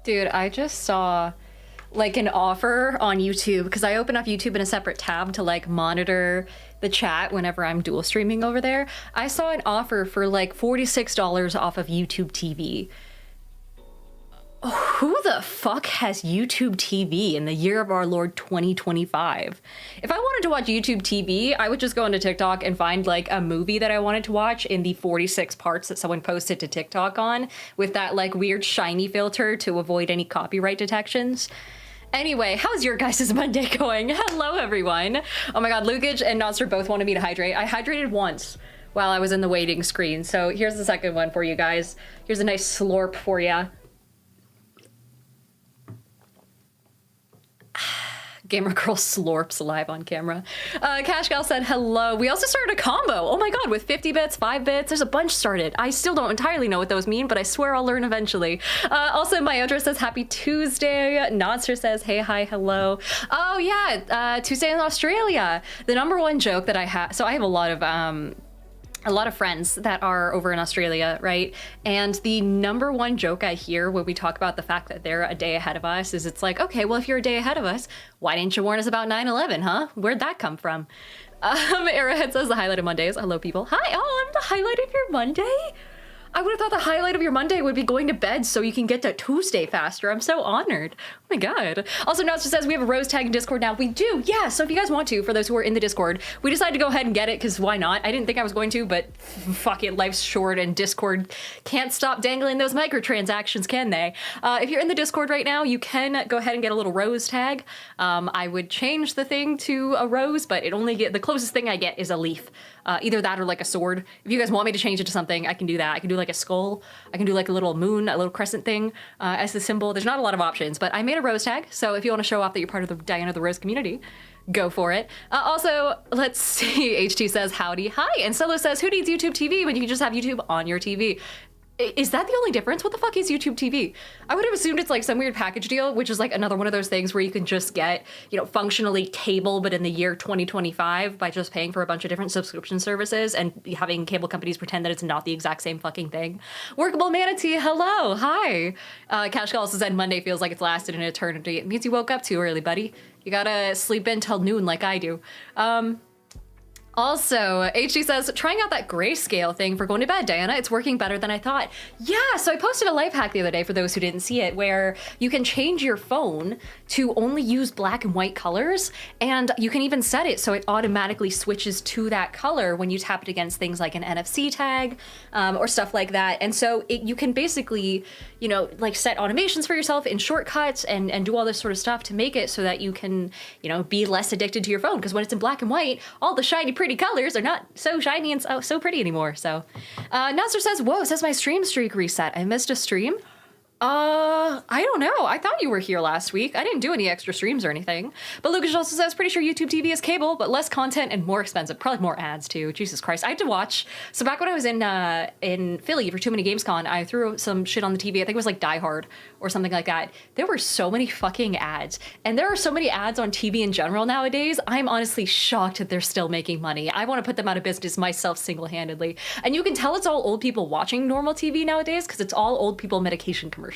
Dude, I just saw like an offer on YouTube because I open up YouTube in a separate tab to like monitor the chat whenever I'm dual streaming over there. I saw an offer for like $46 off of YouTube TV. Who the fuck has YouTube TV in the year of our Lord 2025? If I wanted to watch YouTube TV, I would just go into TikTok and find like a movie that I wanted to watch in the 46 parts that someone posted to TikTok on with that like weird shiny filter to avoid any copyright detections. Anyway, how's your guys' Monday going? Hello, everyone. Oh my God, Lukage and Notster both wanted me to hydrate. I hydrated once while I was in the waiting screen. So here's the second one for you guys. Here's a nice slurp for you. Gamer Girl slurps live on camera. Cash Gal said hello. We also started a combo. Oh my God, with 50 bits, 5 bits. There's a bunch started. I still don't entirely know what those mean, but I swear I'll learn eventually. Also, Myodra says happy Tuesday. Nodster says hey, hi, hello. Oh yeah, Tuesday in Australia. The number one joke that I have, so I have a lot of friends that are over in Australia, right? And the number one joke I hear when we talk about the fact that they're a day ahead of us is it's like, okay, well, if you're a day ahead of us, why didn't you warn us about 9/11, huh? Where'd that come from? Arrowhead says the highlight of Mondays. Hello, people. Hi, oh, I'm the highlight of your Monday? I would have thought the highlight of your Monday would be going to bed so you can get to Tuesday faster. I'm so honored. Oh my God. Also, Notster says we have a rose tag in Discord now. We do, yeah. So if you guys want to, for those who are in the Discord, we decided to go ahead and get it because why not? I didn't think I was going to, but fuck it, life's short and Discord can't stop dangling those microtransactions, can they? If you're in the Discord right now, you can go ahead and get a little rose tag. I would change the thing to a rose, but the closest thing I get is a leaf. Either that or like a sword. If you guys want me to change it to something, I can do that. I can do like a skull. I can do like a little moon, a little crescent thing as the symbol. There's not a lot of options, but I made a rose tag. So if you want to show off that you're part of the Diana the Rose community, go for it. Also, let's see. HT says howdy, hi. And Solo says, who needs YouTube TV when you can just have YouTube on your TV? Is that the only difference? What the fuck is YouTube TV? I would have assumed it's like some weird package deal, which is like another one of those things where you can just get, functionally cable, but in the year 2025 by just paying for a bunch of different subscription services and having cable companies pretend that it's not the exact same fucking thing. Workable Manatee, hello, hi. Cash Call also said Monday feels like it's lasted an eternity. It means you woke up too early, buddy. You gotta sleep in till noon like I do. Also, HG says, trying out that grayscale thing for going to bed, Diana. It's working better than I thought. Yeah, so I posted a life hack the other day for those who didn't see it, where you can change your phone to only use black and white colors, and you can even set it so it automatically switches to that color when you tap it against things like an NFC tag or stuff like that. And so you can basically, like set automations for yourself in shortcuts and do all this sort of stuff to make it so that you can, be less addicted to your phone. Because when it's in black and white, all the shiny, pretty colors are not so shiny and so pretty anymore. So Nasser says, whoa, says my stream streak reset. I missed a stream. I don't know. I thought you were here last week. I didn't do any extra streams or anything. But Lucas also says, pretty sure YouTube TV is cable, but less content and more expensive. Probably more ads too. Jesus Christ. I had to watch. So back when I was in Philly for Too Many Games Con, I threw some shit on the TV. I think it was like Die Hard or something like that. There were so many fucking ads. And there are so many ads on TV in general nowadays. I'm honestly shocked that they're still making money. I want to put them out of business myself single-handedly. And you can tell it's all old people watching normal TV nowadays because it's all old people medication commercials.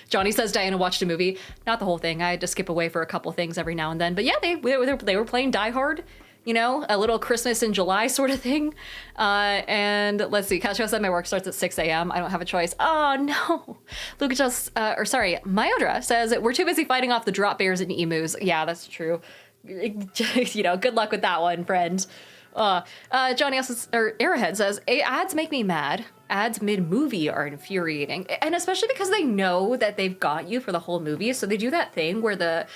Johnny says Diana watched a movie. Not the whole thing. I had to skip away for a couple things every now and then. But yeah, they were playing Die Hard, a little Christmas in July sort of thing. And let's see, Castro said my work starts at 6 a.m. I don't have a choice. Oh no. Lucas, Myodra says we're too busy fighting off the drop bears and emus. Yeah, that's true. Good luck with that one, friend. Johnny also, Arrowhead says, ads make me mad. Ads mid-movie are infuriating. And especially because they know that they've got you for the whole movie. So they do that thing where the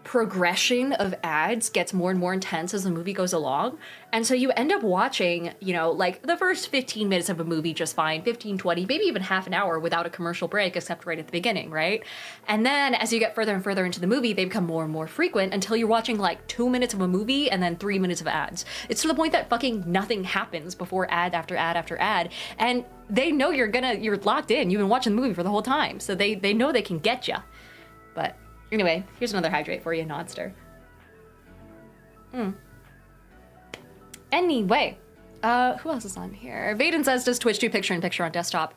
progression of ads gets more and more intense as the movie goes along. And so you end up watching, like the first 15 minutes of a movie just fine, 15, 20, maybe even half an hour without a commercial break, except right at the beginning, right? And then as you get further and further into the movie, they become more and more frequent until you're watching like 2 minutes of a movie and then 3 minutes of ads. It's to the point that fucking nothing happens before ad after ad after ad. And they know you're locked in. You've been watching the movie for the whole time. So they know they can get you. But anyway, here's another hydrate for you, Nodster. Anyway, who else is on here? Vaden says, does Twitch do picture-in-picture on desktop?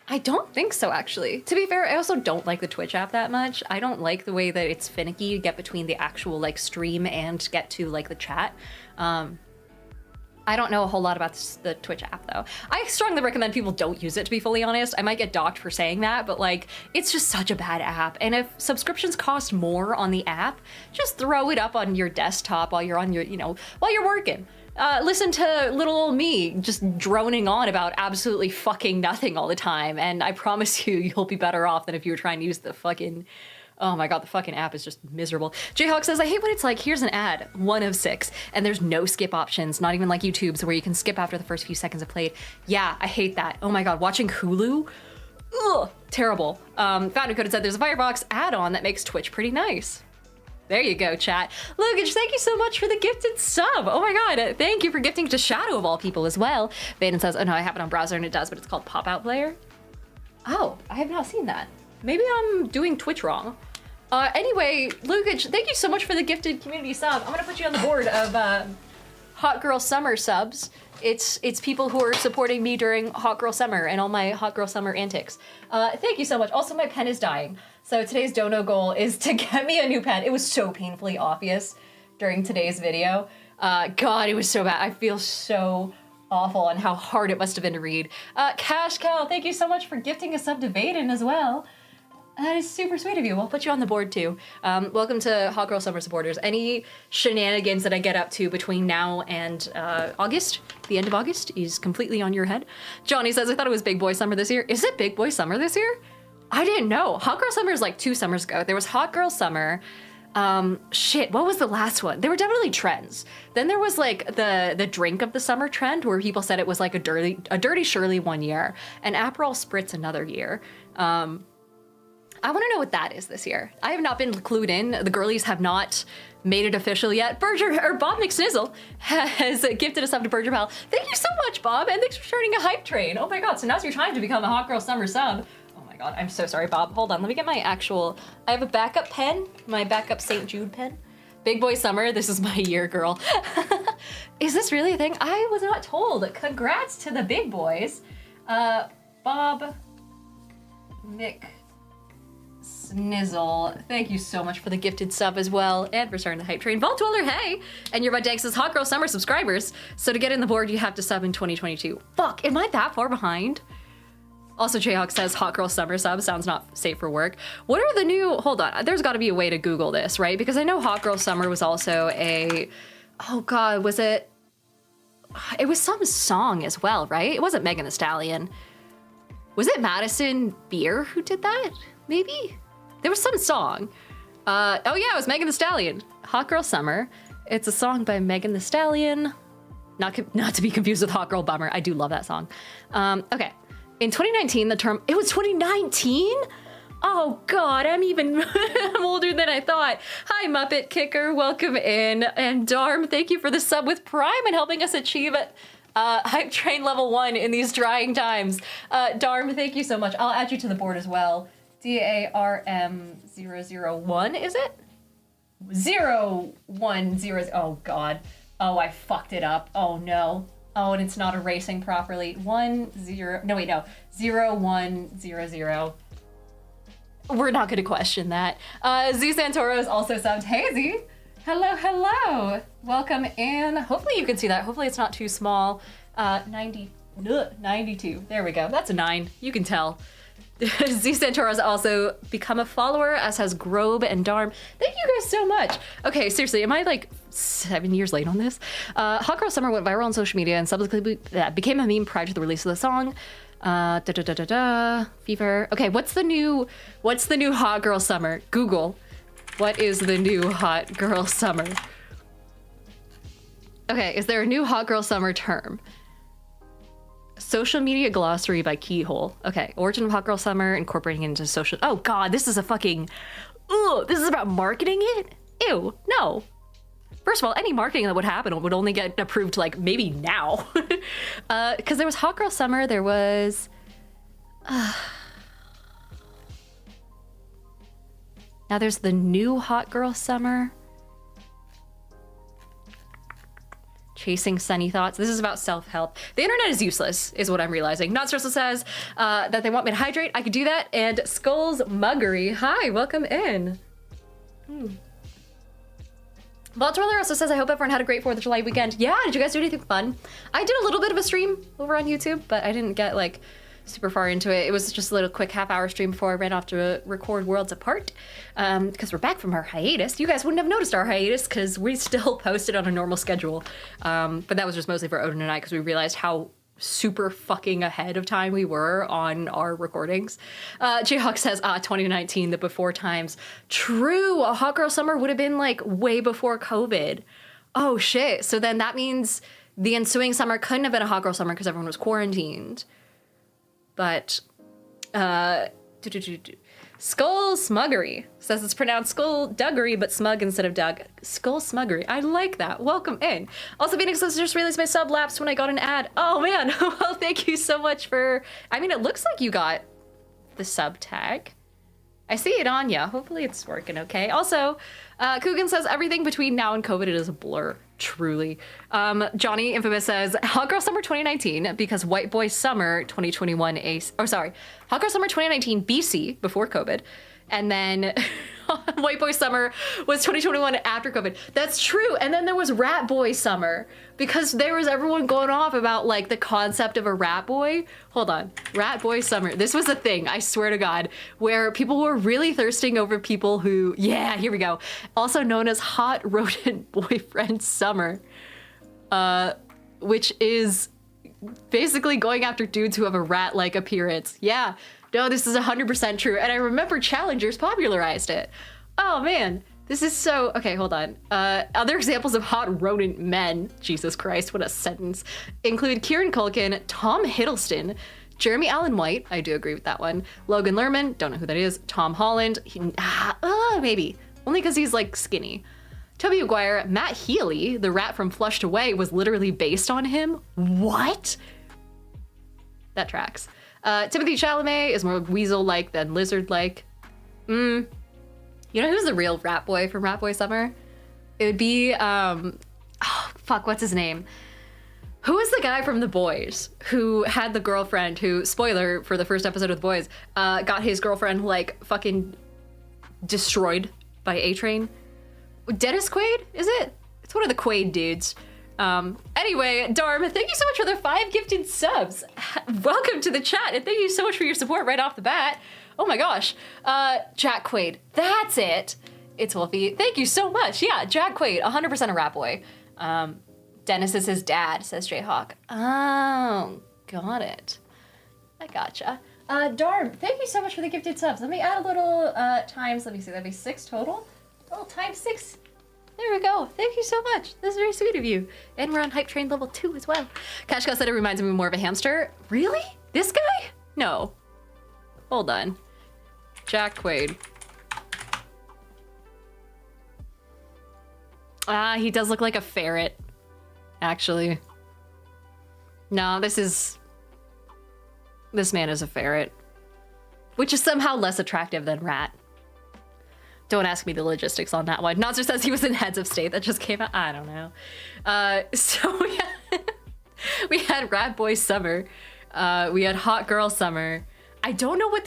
I don't think so, actually. To be fair, I also don't like the Twitch app that much. I don't like the way that it's finicky to get between the actual like stream and get to like the chat. I don't know a whole lot about the Twitch app though. I strongly recommend people don't use it, to be fully honest. I might get docked for saying that, but like, it's just such a bad app. And if subscriptions cost more on the app, just throw it up on your desktop while you're on your, you know, while you're working. Listen to little old me just droning on about absolutely fucking nothing all the time. And I promise you, you'll be better off than if you were trying to use the fucking, oh my god, the fucking app is just miserable. Jayhawk says, I hate when it's like, here's an ad, 1 of 6, and there's no skip options, not even like YouTube's where you can skip after the first few seconds of played. Yeah, I hate that. Oh my god, watching Hulu? Ugh, terrible. Fountain Code said there's a Firefox add-on that makes Twitch pretty nice. There you go, chat. Luggage, thank you so much for the gifted sub. Oh my god, thank you for gifting to Shadow of all people as well. Vaden says, oh no, I have it on browser and it does, but it's called Pop-Out Player. Oh, I have not seen that. Maybe I'm doing Twitch wrong. Anyway, Luggage, thank you so much for the gifted community sub. I'm gonna put you on the board of Hot Girl Summer subs. It's people who are supporting me during Hot Girl Summer and all my Hot Girl Summer antics. Thank you so much. Also, my pen is dying. So today's dono goal is to get me a new pen. It was so painfully obvious during today's video. God, it was so bad. I feel so awful and how hard it must have been to read. Cash Cow, thank you so much for gifting a sub to Vaden as well. That is super sweet of you. We'll put you on the board too. Welcome to Hot Girl Summer supporters. Any shenanigans that I get up to between now and August, the end of August, is completely on your head. Johnny says, I thought it was Big Boy Summer this year. Is it Big Boy Summer this year? I didn't know. Hot Girl Summer is like 2 summers ago. There was Hot Girl Summer. Shit, what was the last one? There were definitely trends. Then there was like the drink of the summer trend where people said it was like a dirty Shirley one year and Aperol Spritz another year. I want to know what that is this year. I have not been clued in. The girlies have not made it official yet. Bob McSnizzle has gifted us up to Berger Pal. Thank you so much, Bob, and thanks for starting a hype train. Oh my god, so now's your time to become a Hot Girl Summer sub. Oh my god, I'm so sorry, Bob. Hold on, let me get my actual... I have a backup pen, my backup St. Jude pen. Big Boy Summer, this is my year, girl. Is this really a thing? I was not told. Congrats to the big boys. Bob McSnizzle, thank you so much for the gifted sub as well, and for starting the hype train. Vault Dweller, hey! And your Dank says Hot Girl Summer subscribers. So to get in the board, you have to sub in 2022. Fuck, am I that far behind? Also, Jayhawk says Hot Girl Summer sub sounds not safe for work. What are the new, hold on, there's gotta be a way to Google this, right? Because I know Hot Girl Summer was also a, oh god, was it? It was some song as well, right? It wasn't Megan Thee Stallion. Was it Madison Beer who did that? Maybe? There was some song. Oh yeah, it was Megan Thee Stallion. Hot Girl Summer. It's a song by Megan Thee Stallion. Not to be confused with Hot Girl Bummer. I do love that song. Okay. In 2019, the term, it was 2019? Oh God, I'm older than I thought. Hi, Muppet Kicker, welcome in. And Darm, thank you for the sub with Prime and helping us achieve Hype Train level 1 in these trying times. Darm, thank you so much. I'll add you to the board as well. DARM001, is it? 010, oh God. Oh, I fucked it up. Oh no. Oh, and it's not erasing properly. 0 100. We're not gonna question that. Z Santoro is also subbed. Hey Z. Hello. Welcome in. Hopefully you can see that. Hopefully it's not too small. 92. There we go. That's a 9. You can tell. Z Santoro has also become a follower, as has Grobe and Darm. Thank you guys so much. Okay, seriously, am I like 7 years late on this? Hot Girl Summer went viral on social media and subsequently became a meme prior to the release of the song. Fever. Okay, what's the new Hot Girl Summer? Google. What is the new Hot Girl Summer? Okay, is there a new Hot Girl Summer term? Social media glossary by Keyhole. Okay, origin of Hot Girl Summer, incorporating it into social. Oh God, this is a fucking. Ugh, this is about marketing it? Ew, no. First of all, any marketing that would happen would only get approved like maybe now. Because there was Hot Girl Summer, there was. Now there's the new Hot Girl Summer. Chasing Sunny Thoughts. This is about self-help. The internet is useless, is what I'm realizing. Not Stressful says that they want me to hydrate. I could do that. And Skulls Muggery. Hi, welcome in. Vault Roller also says, I hope everyone had a great 4th of July weekend. Yeah, did you guys do anything fun? I did a little bit of a stream over on YouTube, but I didn't get like super far into it. It was just a little quick half-hour stream before I ran off to record Worlds Apart, because we're back from our hiatus. You guys wouldn't have noticed our hiatus because we still posted on a normal schedule, but that was just mostly for Odin and I because we realized how super fucking ahead of time we were on our recordings. Jayhawk says, 2019, the before times. True, a Hot Girl Summer would have been like way before COVID. Oh shit, so then that means the ensuing summer couldn't have been a Hot Girl Summer because everyone was quarantined. But, Skull Smuggery says it's pronounced Skullduggery, but smug instead of Doug. Skull Smuggery. I like that. Welcome in. Also, Phoenix says, just realized my sub lapsed when I got an ad. Oh, man. Well, thank you so much for... I mean, it looks like you got the sub tag. I see it on ya. Hopefully it's working okay. Also, Coogan says, everything between now and COVID, it is a blur. Truly. Johnny Infamous says, Hot Girl Summer 2019, because White Boy Summer 2021 Hot Girl Summer 2019 BC, before COVID, and then White Boy Summer was 2021 after COVID. That's true. And then there was Rat Boy Summer, because there was everyone going off about like the concept of a rat boy. Hold on. Rat Boy Summer. This was a thing, I swear to God, where people were really thirsting over people who, yeah, here we go. Also known as Hot Rodent Boyfriend Summer, which is basically going after dudes who have a rat-like appearance. Yeah. No, this is 100% true. And I remember Challengers popularized it. Oh man, this is so, okay, hold on. Other examples of hot rodent men, Jesus Christ, what a sentence, include Kieran Culkin, Tom Hiddleston, Jeremy Allen White, I do agree with that one, Logan Lerman, don't know who that is, Tom Holland, maybe, only because he's like skinny. Tobey Maguire, Matt Healy, the rat from Flushed Away, was literally based on him. What? That tracks. Timothy Chalamet is more weasel-like than lizard-like. You know who's the real rat boy from Rat Boy Summer? It would be, what's his name? Who is the guy from The Boys who had the girlfriend who, spoiler for the first episode of The Boys, got his girlfriend like fucking destroyed by A-Train? Dennis Quaid, is it? It's one of the Quaid dudes. Anyway, Darm, thank you so much for the 5 gifted subs. Welcome to the chat, and thank you so much for your support right off the bat. Oh my gosh. Jack Quaid, that's it. It's Wolfie. Thank you so much. Yeah, Jack Quaid, 100% a rat boy. Dennis is his dad, says Jayhawk. Oh, got it. I gotcha. Darm, thank you so much for the gifted subs. Let me add a little times. Let me see, that'd be 6 total. Oh, times 6. There we go. Thank you so much. That's very sweet of you. And we're on Hype Train level 2 as well. Kashka said it reminds me more of a hamster. Really? This guy? No. Hold on. Jack Quaid. He does look like a ferret, actually. No, this man is a ferret, which is somehow less attractive than rat. Don't ask me the logistics on that one. Nozzer says he was in Heads of State. That just came out. I don't know. So we had Rat Boy Summer. We had Hot Girl Summer. I don't know what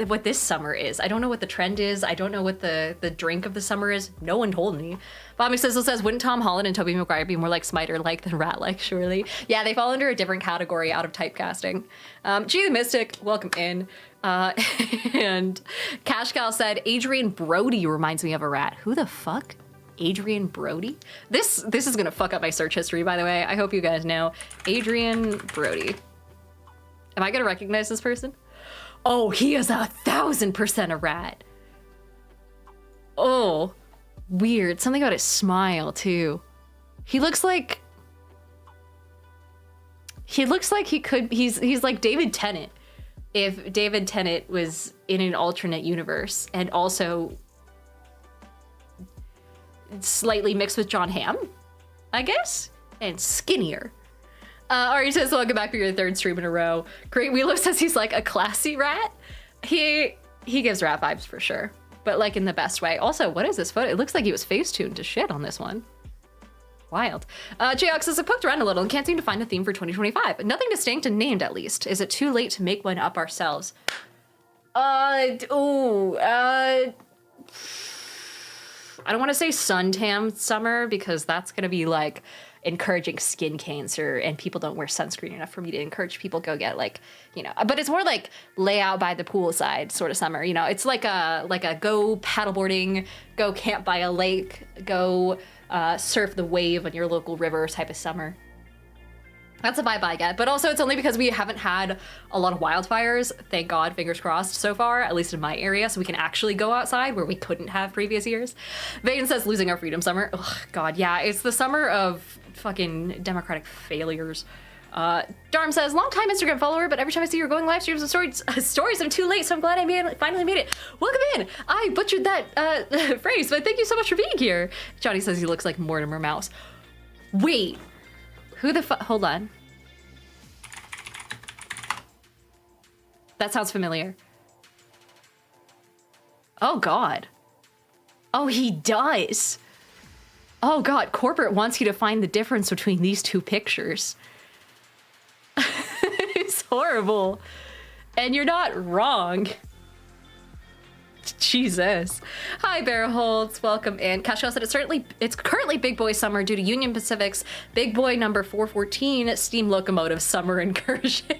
what this summer is. I don't know what the trend is. I don't know what the drink of the summer is. No one told me. Bobby Sizzle says, wouldn't Tom Holland and Tobey Maguire be more like Smiter-like than Rat-like, surely? Yeah, they fall under a different category out of typecasting. G the Mystic, welcome in. And Cash Gal said, Adrian Brody reminds me of a rat. Who the fuck? Adrian Brody? This is gonna fuck up my search history, by the way. I hope you guys know. Adrian Brody. Am I gonna recognize this person? Oh, he is 1,000% a rat. Oh, weird. Something about his smile, too. He looks like he could, he's like David Tennant. If David Tennant was in an alternate universe and also slightly mixed with John Hamm, I guess, and skinnier. Ari says, welcome back for your 3rd stream in a row. Great Wheeler says he's like a classy rat. He gives rat vibes for sure, but like in the best way. Also, what is this photo? It looks like he was face tuned to shit on this one. Wild. Jayok says, I poked around a little and can't seem to find a theme for 2025. Nothing distinct and named, at least. Is it too late to make one up ourselves? I don't want to say suntan summer because that's going to be like encouraging skin cancer and people don't wear sunscreen enough for me to encourage people go get like, you know, but it's more like lay out by the poolside sort of summer. You know, it's like a go paddleboarding, go camp by a lake, go surf the wave on your local river type of summer. That's a vibe I get, but also it's only because we haven't had a lot of wildfires, thank God, fingers crossed, so far, at least in my area, so we can actually go outside where we couldn't have previous years. Vayne says, losing our freedom summer. Ugh, God, yeah, it's the summer of fucking democratic failures. Darm says, long time Instagram follower, but every time I see your going live streams and stories, I'm too late, so I'm glad I finally made it. Welcome in. I butchered that phrase, but thank you so much for being here. Johnny says he looks like Mortimer Mouse. Wait. Who the fuck? Hold on. That sounds familiar. Oh, God. Oh, he does. Oh, God. Corporate wants you to find the difference between these two pictures. It's horrible. And you're not wrong. Jesus. Hi, Bear Holds. Welcome in. Cashel said it's currently Big Boy Summer due to Union Pacific's Big Boy number 414 steam locomotive summer incursion.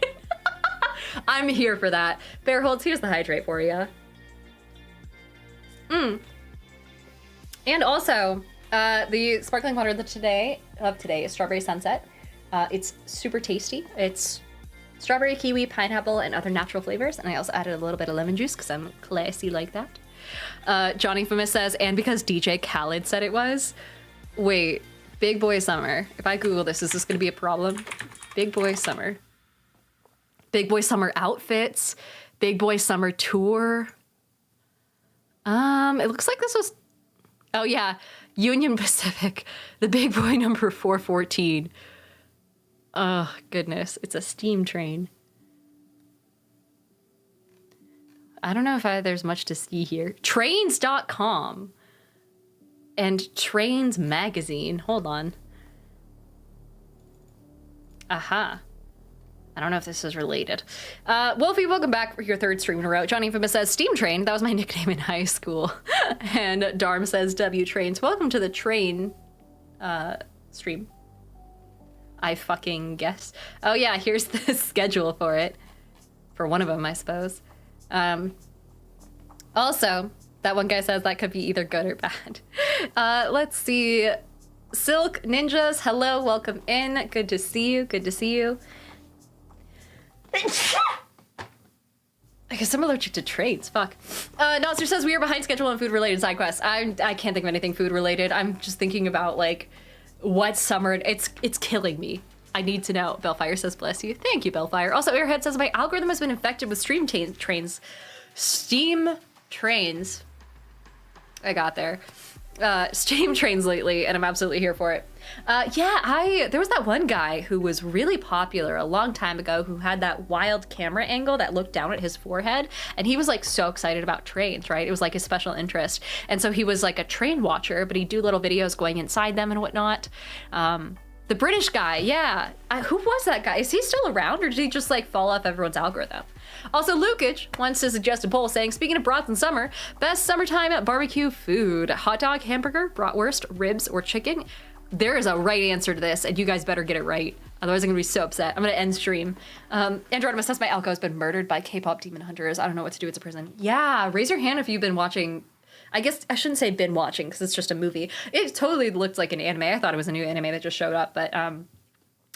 I'm here for that. Bear Holds, here's the hydrate for you. And also, the sparkling water of today is Strawberry Sunset. It's super tasty. It's strawberry, kiwi, pineapple, and other natural flavors. And I also added a little bit of lemon juice because I'm classy like that. Johnny Famous says, and because DJ Khaled said it was. Wait, Big Boy Summer. If I Google this, is this going to be a problem? Big Boy Summer. Big Boy Summer outfits. Big Boy Summer tour. It looks like this was... Oh, yeah. Union Pacific. The Big Boy number 414. Oh, goodness. It's a steam train. I don't know if there's much to see here. Trains.com. And Trains Magazine. Hold on. Aha. I don't know if this is related. Wolfie, welcome back for your third stream in a row. Johnny Infamous says, Steam Train. That was my nickname in high school. And Darm says, W Trains. Welcome to the train stream. I fucking guess. Oh yeah, here's the schedule for it. For one of them, I suppose. Also, that one guy says that could be either good or bad. Let's see. Silk Ninjas, hello, welcome in. Good to see you, good to see you. I guess I'm allergic to trains, fuck. Noster says we are behind schedule on food-related side quests. I can't think of anything food-related. I'm just thinking about, like, what summer, it's killing me. I need to know. Bellfire says, bless you. Thank you, Bellfire. Also, Airhead says, my algorithm has been infected with steam trains. I got there. Steam trains lately, and I'm absolutely here for it. There was that one guy who was really popular a long time ago who had that wild camera angle that looked down at his forehead, and he was like so excited about trains, right? It was like his special interest. And so he was like a train watcher, but he'd do little videos going inside them and whatnot. The British guy, yeah. Who was that guy? Is he still around, or did he just like fall off everyone's algorithm? Also, Lukage wants to suggest a poll saying, speaking of brats in summer, best summertime barbecue food, hot dog, hamburger, bratwurst, ribs, or chicken? There is a right answer to this, and you guys better get it right. Otherwise, I'm gonna be so upset. I'm gonna end stream. Androdimus says my alco has been murdered by K-pop demon hunters. I don't know what to do. It's a prison. Yeah, raise your hand if you've been watching. I guess I shouldn't say been watching because it's just a movie. It totally looked like an anime. I thought it was a new anime that just showed up, but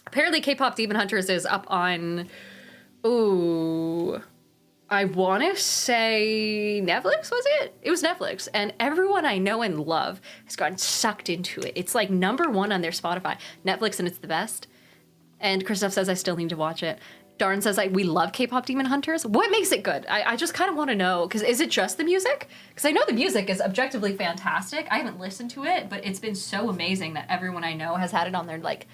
apparently K-pop demon hunters is up on. Ooh, I want to say Netflix, was it? It was Netflix, and everyone I know and love has gotten sucked into it. It's like #1 on their Spotify. Netflix, and it's the best. And Christoph says I still need to watch it. Darn says we love K-pop demon hunters. What makes it good? I just kind of want to know, because is it just the music? Because I know the music is objectively fantastic. I haven't listened to it, but it's been so amazing that everyone I know has had it on their, like,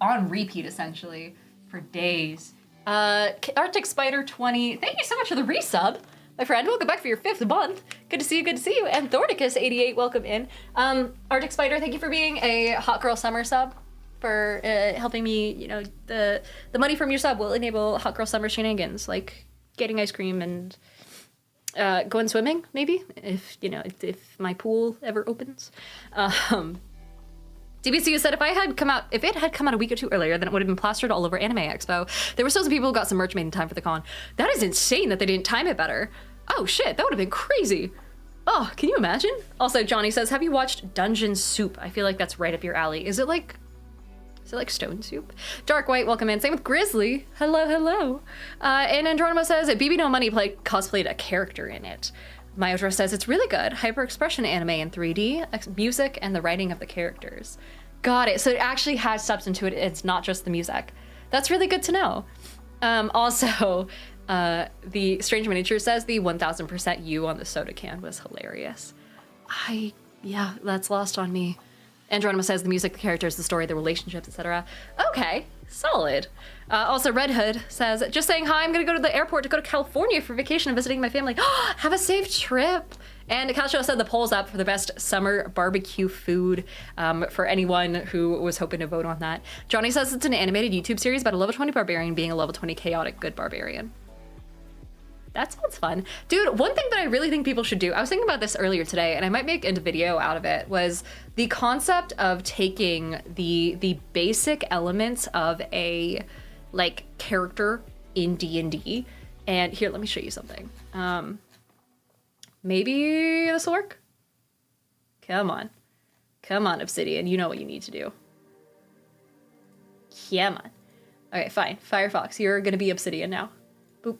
on repeat, essentially, for days. Arctic Spider 20, thank you so much for the resub. my friend. Welcome back for your 5th month. Good to see you, good to see you. And Thordicus88, welcome in. Arctic Spider, thank you for being a Hot Girl Summer sub, for helping me, you know, the money from your sub will enable Hot Girl Summer shenanigans, like getting ice cream and going swimming, maybe, if, you know, if my pool ever opens. DBCU said if it had come out a week or 2 earlier, then it would have been plastered all over Anime Expo. There were still some people who got some merch made in time for the con. That is insane that they didn't time it better. Oh shit, that would have been crazy. Oh, can you imagine? Also, Johnny says, have you watched Dungeon Soup? I feel like that's right up your alley. Is it like Stone Soup? Dark White, welcome in. Same with Grizzly. Hello, hello. And Andronimo says, BB No Money cosplayed a character in it. Myodra says, it's really good. Hyper-expression anime in 3D, music, and the writing of the characters. Got it. So it actually has substance to it. It's not just the music. That's really good to know. Also, the Strange Miniature says the 1000% you on the soda can was hilarious. Yeah, that's lost on me. Andronima says the music, the characters, the story, the relationships, etc. Okay, solid. Also, Red Hood says, just saying hi, I'm gonna go to the airport to go to California for vacation and visiting my family. Have a safe trip. And Calcio said the poll's up for the best summer barbecue food for anyone who was hoping to vote on that. Johnny says it's an animated YouTube series about a level 20 barbarian being a level 20 chaotic good barbarian. That sounds fun. Dude, one thing that I really think people should do, I was thinking about this earlier today, and I might make a video out of it, was the concept of taking the basic elements of a, like, character in D&D, and here, let me show you something. Maybe this will work? Come on. Come on, Obsidian, you know what you need to do. Come on. Okay, fine. Firefox, you're gonna be Obsidian now. Boop.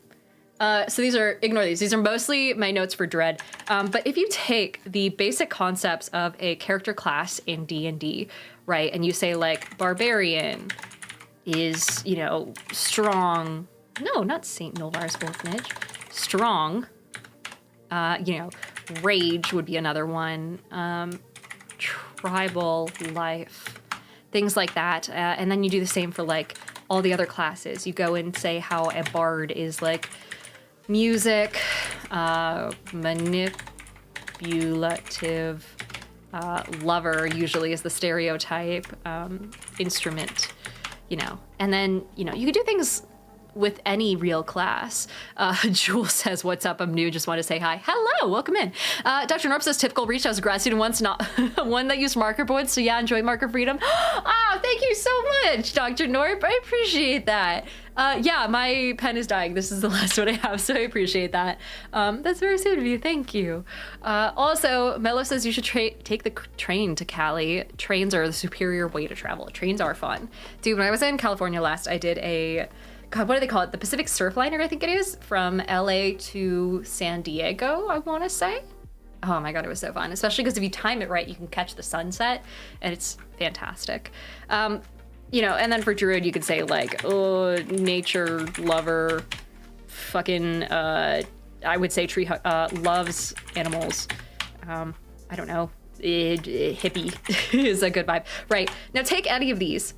So ignore these. These are mostly my notes for Dread. But if you take the basic concepts of a character class in D&D, right, and you say like barbarian is, you know, strong. No, not St. Milvar's Orphanage. Strong. You know, rage would be another one. Tribal life, things like that. And then you do the same for like all the other classes. You go and say how a bard is like music, manipulative, lover usually is the stereotype, instrument, you know. And then, you know, you could do things with any real class. Jules says, what's up? I'm new, just want to say hi. Hello, welcome in. Dr. Norp says, typical reached out as a grad student once, not one that used marker boards, so yeah, enjoy marker freedom. Ah, thank you so much, Dr. Norp, I appreciate that. Yeah, my pen is dying. This is the last one I have, so I appreciate that. That's very sweet of you, thank you. Also, Mello says you should take the train to Cali. Trains are the superior way to travel. Trains are fun. Dude, when I was in California last, I did a, God, what do they call it? The Pacific Surfliner, I think it is, from LA to San Diego, I want to say. Oh my God, it was so fun. Especially because if you time it right, you can catch the sunset, and it's fantastic. You know, and then for Druid, you could say like, oh, nature lover, fucking, I would say tree loves animals. I don't know, hippie is a good vibe. Right, now take any of these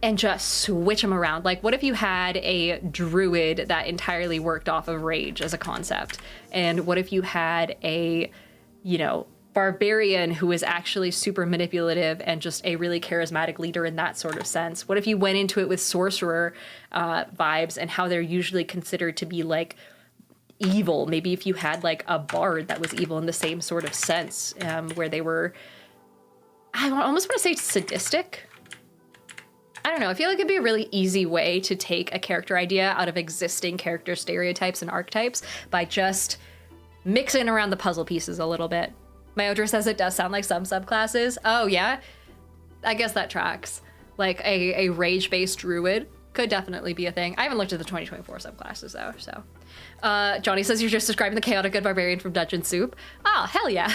and just switch them around. Like, what if you had a druid that entirely worked off of rage as a concept? And what if you had a, you know, barbarian who is actually super manipulative and just a really charismatic leader in that sort of sense? What if you went into it with sorcerer vibes and how they're usually considered to be like evil? Maybe if you had like a bard that was evil in the same sort of sense, where they were, I almost want to say sadistic. I don't know, I feel like it'd be a really easy way to take a character idea out of existing character stereotypes and archetypes by just mixing around the puzzle pieces a little bit. Myodra says it does sound like some subclasses. Oh yeah, I guess that tracks. Like a rage-based druid could definitely be a thing. I haven't looked at the 2024 subclasses though, so. Johnny says you're just describing the chaotic good barbarian from Dungeon Soup. Oh, hell yeah.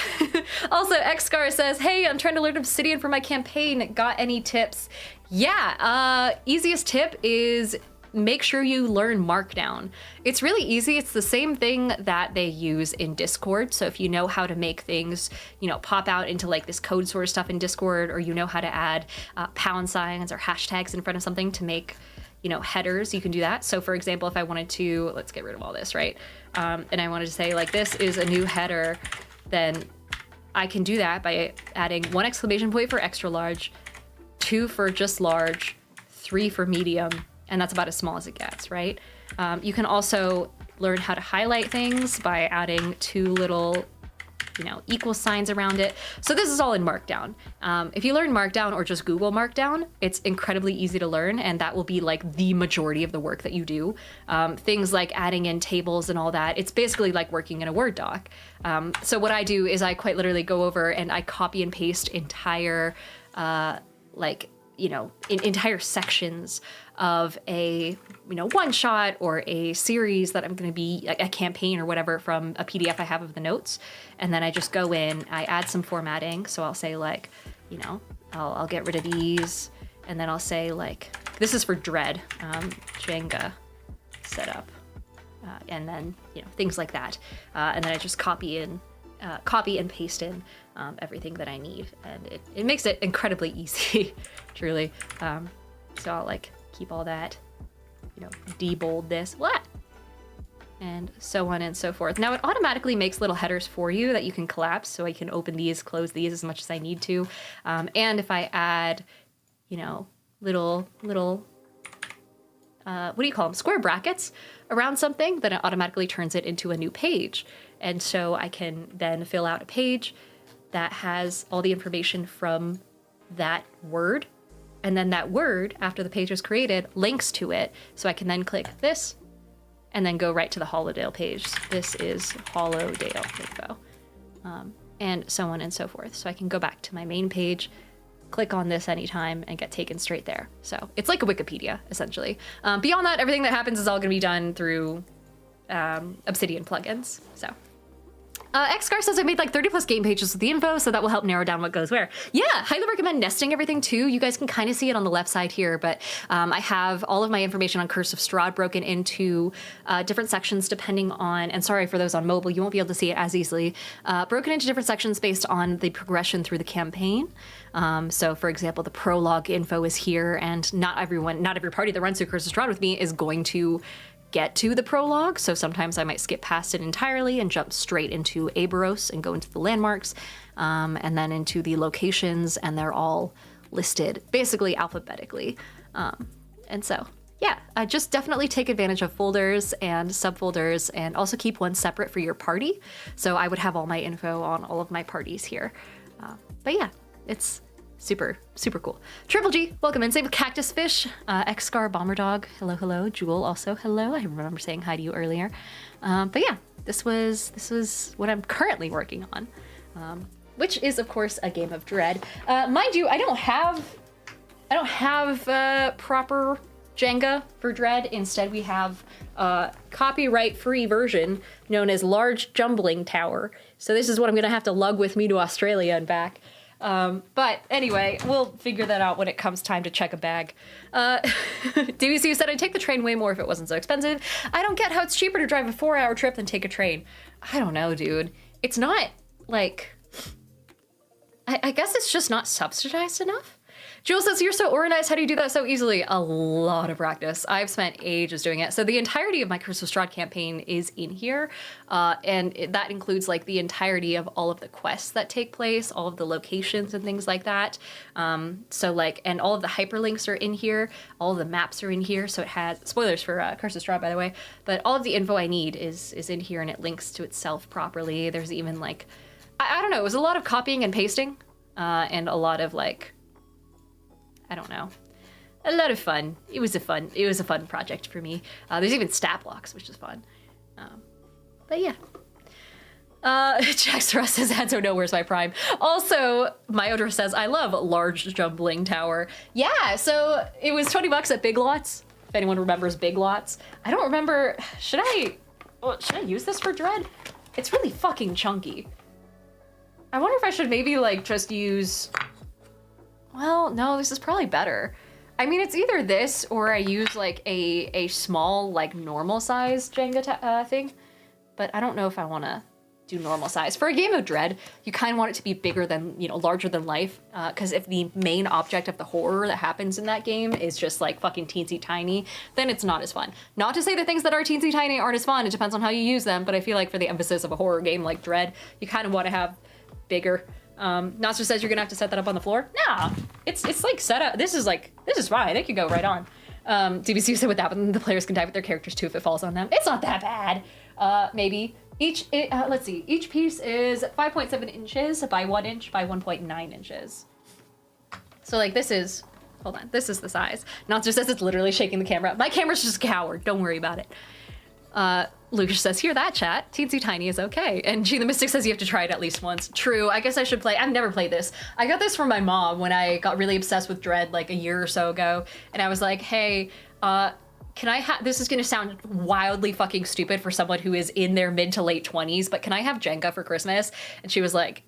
Also, Xscar says, hey, I'm trying to learn Obsidian for my campaign. Got any tips? Yeah, easiest tip is make sure you learn Markdown. It's really easy. It's the same thing that they use in Discord. So if you know how to make things, you know, pop out into like this code sort of stuff in Discord, or you know how to add pound signs or hashtags in front of something to make, you know, headers, you can do that. So for example, if I wanted to, let's get rid of all this, right? and I wanted to say like this is a new header, then I can do that by adding 1 exclamation point for extra large, 2 for just large, 3 for medium, and that's about as small as it gets, right? You can also learn how to highlight things by adding 2 little, equal signs around it. So this is all in Markdown. If you learn Markdown or just Google Markdown, it's incredibly easy to learn, and that will be like the majority of the work that you do. Things like adding in tables and all that, it's basically like working in a Word doc. So what I do is I quite literally go over and I copy and paste entire, entire sections of a, one shot or a series that I'm going to be a campaign or whatever from a PDF I have of the notes. And then I just go in, I add some formatting. So I'll say like, I'll get rid of these. And then I'll say like, this is for Dread, Jenga setup. And then, things like that. And then I just copy and paste in everything that I need. And it makes it incredibly easy, truly. So I'll like keep all that, debold this, and so on and so forth. Now it automatically makes little headers for you that you can collapse, so I can open these, close these as much as I need to. And if I add, little, what do you call them? Square brackets around something, then it automatically turns it into a new page. And so I can then fill out a page that has all the information from that word. And then that word, after the page was created, links to it. So I can then click this and then go right to the Hollowdale page. This is Hollowdale info. And so on and so forth. So I can go back to my main page, click on this anytime, and get taken straight there. So it's like a Wikipedia, essentially. Beyond that, everything that happens is all going to be done through Obsidian plugins. So. Xcar says I made like 30 plus game pages with the info, so that will help narrow down what goes where. Yeah, highly recommend nesting everything too. You guys can kind of see it on the left side here, but I have all of my information on Curse of Strahd broken into different sections depending on, and sorry for those on mobile, you won't be able to see it as easily, broken into different sections based on the progression through the campaign. So for example, the prologue info is here, and not every party that runs through Curse of Strahd with me is going to get to the prologue, so sometimes I might skip past it entirely and jump straight into Aberos and go into the landmarks, and then into the locations, and they're all listed basically alphabetically. And so, yeah, just definitely take advantage of folders and subfolders, and also keep one separate for your party. So I would have all my info on all of my parties here. But yeah, it's super, super cool. Triple G, welcome in. Same with Cactus Fish, Xcar Bomber Dog. Hello, hello. Jewel also hello. I remember saying hi to you earlier. But yeah, this was what I'm currently working on, which is of course a game of Dread. Mind you, I don't have proper Jenga for Dread. Instead, we have a copyright-free version known as Large Jumbling Tower. So this is what I'm gonna have to lug with me to Australia and back. But anyway, we'll figure that out when it comes time to check a bag. DBC said I'd take the train way more if it wasn't so expensive. I don't get how it's cheaper to drive a 4-hour trip than take a train. I don't know, dude. It's not, like... I guess it's just not subsidized enough? Jules says, you're so organized, how do you do that so easily? A lot of practice. I've spent ages doing it. So the entirety of my Curse of Strahd campaign is in here, and that includes like the entirety of all of the quests that take place, all of the locations and things like that. So like, and all of the hyperlinks are in here, all of the maps are in here, so it has, spoilers for Curse of Strahd, by the way, but all of the info I need is in here, and it links to itself properly. There's even like, I don't know, it was a lot of copying and pasting, and a lot of like, I don't know, a lot of fun. It was a fun project for me. There's even stat blocks, which is fun. But yeah. Jax Russ says, "That's so no, where's my prime?" Also, Myodra says, "I love Large Jumbling Tower." Yeah, so it was $20 at Big Lots. If anyone remembers Big Lots, I don't remember. Should I use this for Dread? It's really fucking chunky. I wonder if I should maybe like just use. Well, no, this is probably better. I mean, it's either this or I use like a small, like normal size Jenga thing, but I don't know if I want to do normal size. For a game of Dread, you kind of want it to be bigger than, you know, larger than life, because if the main object of the horror that happens in that game is just like fucking teensy tiny, then it's not as fun. Not to say that things that are teensy tiny aren't as fun, it depends on how you use them, but I feel like for the emphasis of a horror game like Dread, you kind of want to have bigger. Nostra says you're gonna have to set that up on the floor. Nah, it's like set up. This is fine. They could go right on. DBC said with that, but the players can dive with their characters too if it falls on them. It's not that bad. Maybe. Let's see. Each piece is 5.7 inches by 1 inch by 1.9 inches. So like this is, hold on, this is the size. Nostra says it's literally shaking the camera. My camera's just a coward. Don't worry about it. Lucas says, hear that, chat? Teensy tiny is okay. And G the Mystic says you have to try it at least once. True, I guess I should play. I've never played this. I got this from my mom when I got really obsessed with Dread like a year or so ago. And I was like, hey, can I have, this is gonna sound wildly fucking stupid for someone who is in their mid to late 20s, but can I have Jenga for Christmas? And she was like,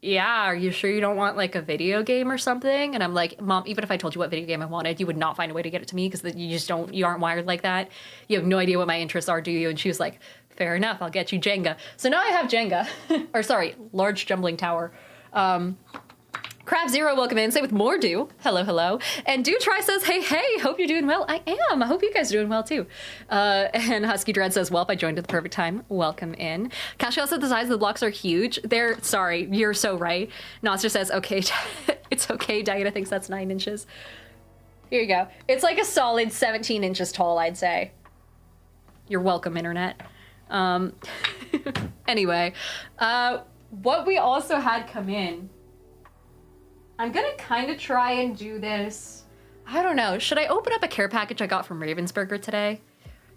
yeah, are you sure you don't want like a video game or something? And I'm like, Mom, even if I told you what video game I wanted, you would not find a way to get it to me because you aren't wired like that. You have no idea what my interests are, do you? And she was like, fair enough, I'll get you Jenga. So now I have Jenga, or sorry, Large Jumbling Tower. Crab Zero, welcome in. Say with more do. Hello, hello. And Do Try says, hey, hope you're doing well. I am. I hope you guys are doing well too. And Husky Dread says, well, I joined at the perfect time. Welcome in. Cashel said the size of the blocks are huge. Sorry, you're so right. Nostra says, okay, it's okay. Diana thinks that's 9 inches. Here you go. It's like a solid 17 inches tall, I'd say. You're welcome, internet. Anyway, what we also had come in, I'm gonna kind of try and do this. I don't know. Should I open up a care package I got from Ravensburger today?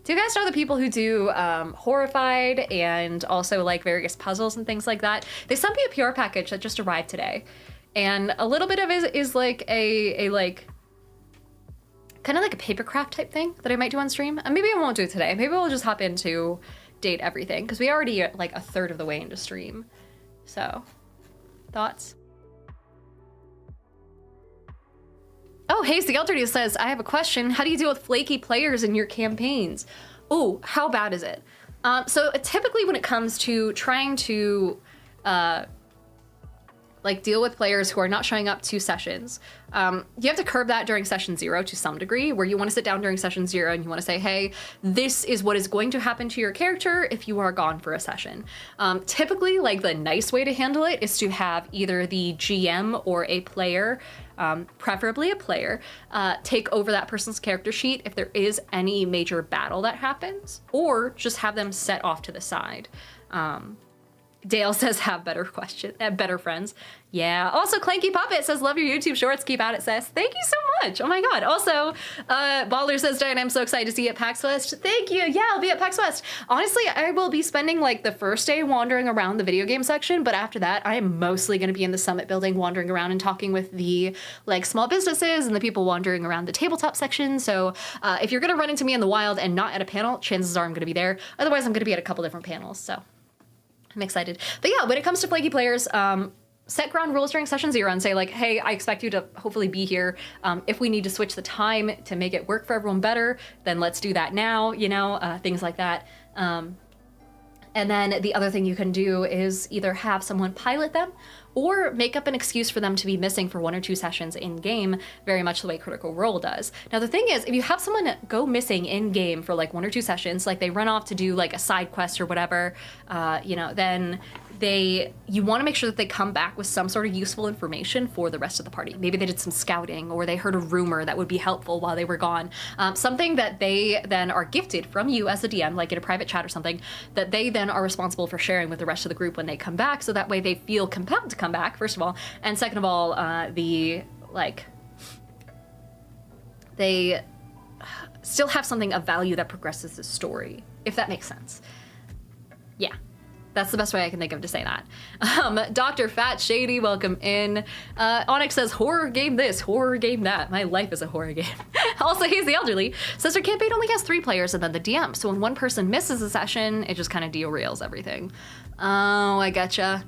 Do you guys know the people who do Horrified and also like various puzzles and things like that? They sent me a PR package that just arrived today. And a little bit of it is like a kind of like a papercraft type thing that I might do on stream. And maybe I won't do it today. Maybe we'll just hop into Date Everything because we already like a third of the way into stream. So, thoughts? Oh, Hayes the Elderly says, I have a question. How do you deal with flaky players in your campaigns? Oh, how bad is it? So typically when it comes to trying to like deal with players who are not showing up to sessions, you have to curb that during session 0 to some degree, where you want to sit down during session 0 and you want to say, hey, this is what is going to happen to your character if you are gone for a session. Typically, like the nice way to handle it is to have either the GM or a player, preferably a player, take over that person's character sheet if there is any major battle that happens, or just have them set off to the side. Dale says, have better friends. Yeah. Also, Clanky Puppet says, love your YouTube shorts. Keep at it, sis. Thank you so much. Oh my God. Also, Baller says, Diane, I'm so excited to see you at PAX West. Thank you. Yeah, I'll be at PAX West. Honestly, I will be spending like the first day wandering around the video game section, but after that, I am mostly going to be in the Summit building, wandering around and talking with the like small businesses and the people wandering around the tabletop section. So if you're going to run into me in the wild and not at a panel, chances are I'm going to be there. Otherwise, I'm going to be at a couple different panels. So I'm excited. But yeah, when it comes to flaky players, set ground rules during session 0 and say like, hey, I expect you to hopefully be here. If we need to switch the time to make it work for everyone better, then let's do that now, you know, things like that. And then the other thing you can do is either have someone pilot them or make up an excuse for them to be missing for 1 or 2 sessions in game, very much the way Critical Role does. Now, the thing is, if you have someone go missing in game for like 1 or 2 sessions, like they run off to do like a side quest or whatever, you know, then you want to make sure that they come back with some sort of useful information for the rest of the party. Maybe they did some scouting or they heard a rumor that would be helpful while they were gone. Something that they then are gifted from you as a DM, like in a private chat or something, that they then are responsible for sharing with the rest of the group when they come back, so that way they feel compelled to come back, first of all, and second of all, they still have something of value that progresses the story, if that makes sense. Yeah. That's the best way I can think of to say that. Dr. Fat Shady, welcome in. Onyx says, horror game this, horror game that. My life is a horror game. Also, he's the Elderly. Says her campaign only has 3 players and then the DM. So when one person misses a session, it just kind of derails everything. Oh, I gotcha.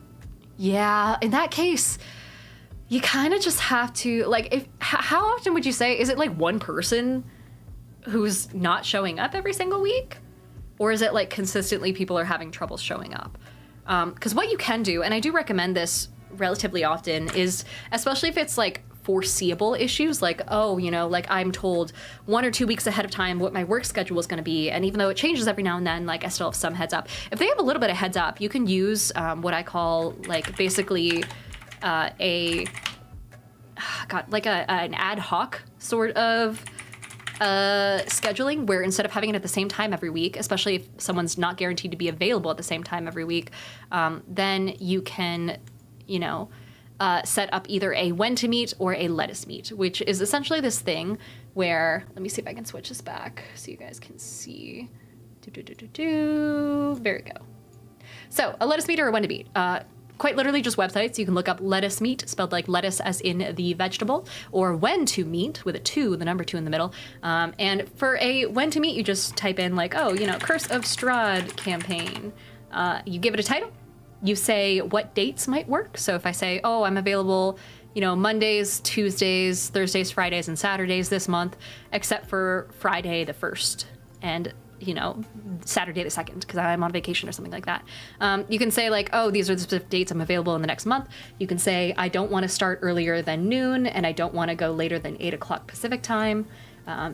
Yeah, in that case, you kind of just have to, like, how often would you say, is it like one person who's not showing up every single week? Or is it like consistently people are having trouble showing up? Because what you can do, and I do recommend this relatively often, is especially if it's like foreseeable issues, like, oh, you know, like I'm told 1 or 2 weeks ahead of time what my work schedule is going to be, and even though it changes every now and then, like I still have some heads up. If they have a little bit of heads up, you can use what I call like basically an ad hoc sort of scheduling, where instead of having it at the same time every week, especially if someone's not guaranteed to be available at the same time every week, then you can, you know, set up either a when to meet or a let us meet, which is essentially this thing where, let me see if I can switch this back so you guys can see. There we go. So a let us meet or a when to meet. Quite literally just websites. You can look up let us meet, spelled like lettuce as in the vegetable, or when to meet with a 2, the number 2 in the middle. And for a when to meet, you just type in like, oh, you know, Curse of Strahd campaign. You give it a title. You say what dates might work. So if I say, oh, I'm available, you know, Mondays, Tuesdays, Thursdays, Fridays, and Saturdays this month, except for Friday the 1st and, you know, Saturday the 2nd, because I'm on vacation or something like that. You can say like, oh, these are the specific dates I'm available in the next month. You can say, I don't want to start earlier than noon, and I don't want to go later than 8 o'clock Pacific time.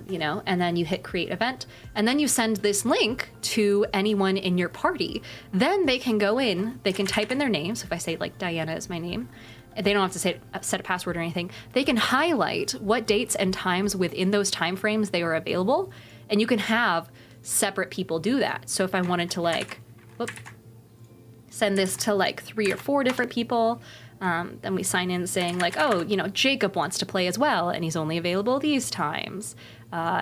You know, and then you hit create event, and then you send this link to anyone in your party. Then they can go in, they can type in their name. So if I say like Diana is my name, they don't have to set a password or anything. They can highlight what dates and times within those time frames they are available, and you can have separate people do that. So if I wanted to like, send this to like 3 or 4 different people, then we sign in saying like, oh, you know, Jacob wants to play as well, and he's only available these times,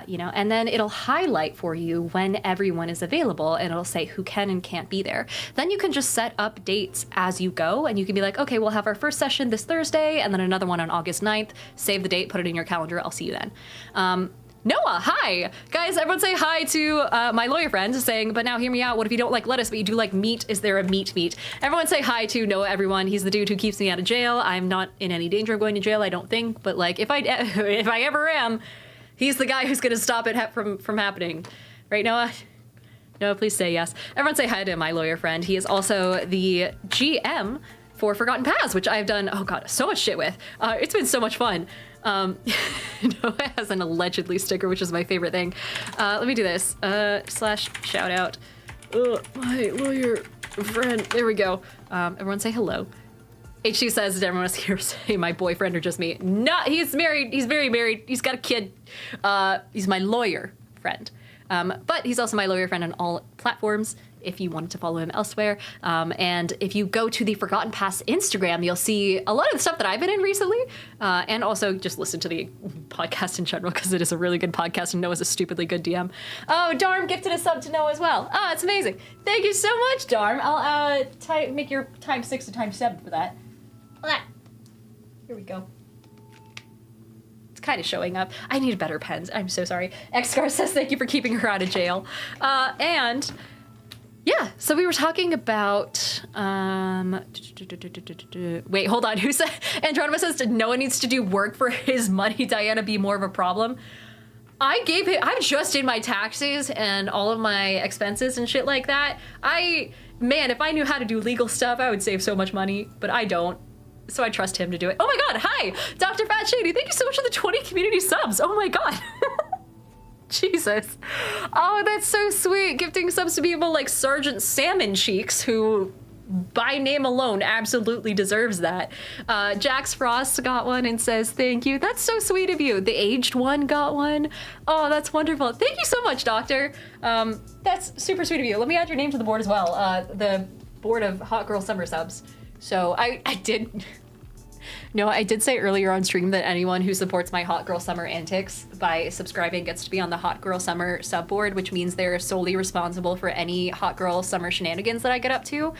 you know, and then it'll highlight for you when everyone is available, and it'll say who can and can't be there. Then you can just set up dates as you go, and you can be like, okay, we'll have our first session this Thursday, and then another one on August 9th. Save the date, put it in your calendar. I'll see you then. Noah, hi! Guys, everyone say hi to my lawyer friend saying, but now hear me out, what if you don't like lettuce, but you do like meat? Is there a meat? Everyone say hi to Noah, everyone. He's the dude who keeps me out of jail. I'm not in any danger of going to jail, I don't think, but like, if I ever am, he's the guy who's gonna stop it from happening. Right, Noah? Noah, please say yes. Everyone say hi to my lawyer friend. He is also the GM for Forgotten Paths, which I've done, oh god, so much shit with. It's been so much fun. Noah has an allegedly sticker, which is my favorite thing. Let me do this. / shout out. My lawyer friend. There we go. Everyone say hello. HC says, did everyone else here say my boyfriend or just me? No, he's married. He's very married. He's got a kid. He's my lawyer friend. But he's also my lawyer friend on all platforms, if you wanted to follow him elsewhere. And if you go to the Forgotten Paths Instagram, you'll see a lot of the stuff that I've been in recently. And also just listen to the podcast in general, because it is a really good podcast and Noah's a stupidly good DM. Oh, Darm gifted a sub to Noah as well. Oh, it's amazing. Thank you so much, Darm. I'll make your ×6 to ×7 for that. Here we go. It's kind of showing up. I need better pens. I'm so sorry. Xcar says thank you for keeping her out of jail. And yeah, so we were talking about, wait, hold on, who said, Andronymous says no one needs to do work for his money, Diana, be more of a problem. I'm just in my taxes and all of my expenses and shit like that. Man, if I knew how to do legal stuff, I would save so much money, but I don't. So I trust him to do it. Oh my god, hi, Dr. Fat Shady, thank you so much for the 20 community subs. Oh my god. Jesus. Oh, that's so sweet. Gifting subs to people like Sergeant Salmon Cheeks, who by name alone absolutely deserves that. Jax Frost got one and says thank you. That's so sweet of you. The Aged One got one. Oh, that's wonderful. Thank you so much, Doctor. That's super sweet of you. Let me add your name to the board as well. The board of Hot Girl Summer subs. So I did say earlier on stream that anyone who supports my Hot Girl Summer antics by subscribing gets to be on the Hot Girl Summer sub board, which means they're solely responsible for any Hot Girl Summer shenanigans that I get up to.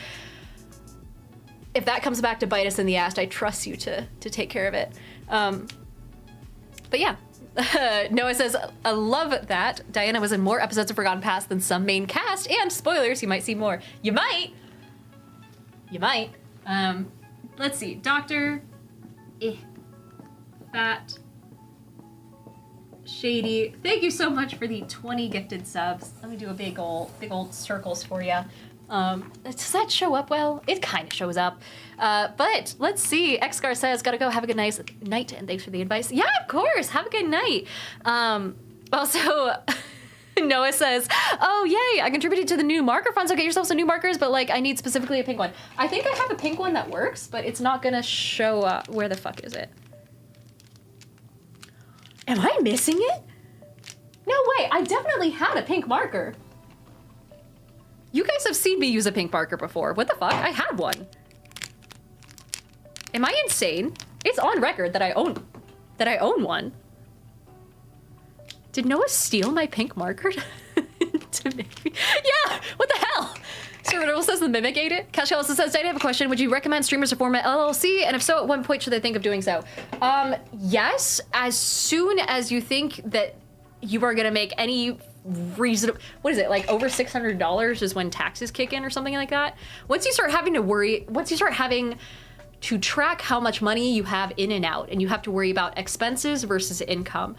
If that comes back to bite us in the ass, I trust you to take care of it. But yeah. Noah says, I love that. Diana was in more episodes of Forgotten Paths than some main cast, and spoilers, you might see more. You might. Let's see, Dr. Fat Shady, thank you so much for the 20 gifted subs. Let me do a big old circles for you. Does that show up well? It kind of shows up. But let's see. Xgar says, gotta go. Have a good night, and thanks for the advice. Yeah, of course. Have a good night. Also, Noah says, oh, yay, I contributed to the new marker fund, so get yourself some new markers, but, like, I need specifically a pink one. I think I have a pink one that works, but it's not gonna show up. Where the fuck is it? Am I missing it? No way, I definitely had a pink marker. You guys have seen me use a pink marker before. What the fuck? I had one. Am I insane? It's on record that I own one. Did Noah steal my pink marker to make me? Yeah, what the hell? Sir Riddle says the Mimic ate it. Cash also says, I have a question. Would you recommend streamers to form an LLC? And if so, at what point should they think of doing so? Yes, as soon as you think that you are gonna make any reasonable, what is it, like over $600 is when taxes kick in or something like that? Once you start having to track how much money you have in and out, and you have to worry about expenses versus income,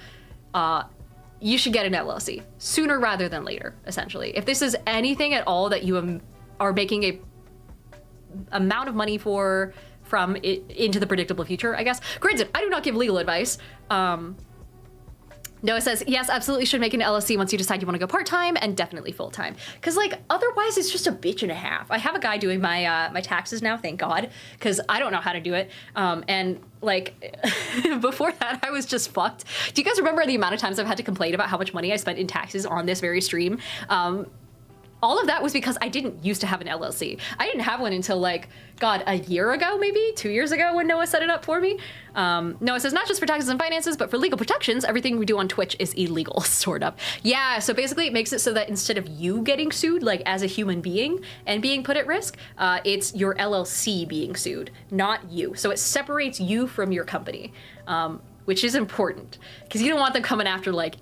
you should get an LLC sooner rather than later, essentially. If this is anything at all that you are making a amount of money from it into the predictable future, I guess. Granted, I do not give legal advice. Noah says, yes, absolutely should make an LLC once you decide you want to go part-time and definitely full-time. Because, like, otherwise it's just a bitch and a half. I have a guy doing my my taxes now, thank God, because I don't know how to do it. And, like, before that, I was just fucked. Do you guys remember the amount of times I've had to complain about how much money I spent in taxes on this very stream? All of that was because I didn't used to have an LLC. I didn't have one until, like, God, a year ago, maybe 2 years ago, when Noah set it up for me. Noah says, not just for taxes and finances, but for legal protections, everything we do on Twitch is illegal, sort of. Yeah, so basically it makes it so that instead of you getting sued, like, as a human being and being put at risk, it's your LLC being sued, not you. So it separates you from your company, which is important, because you don't want them coming after, like,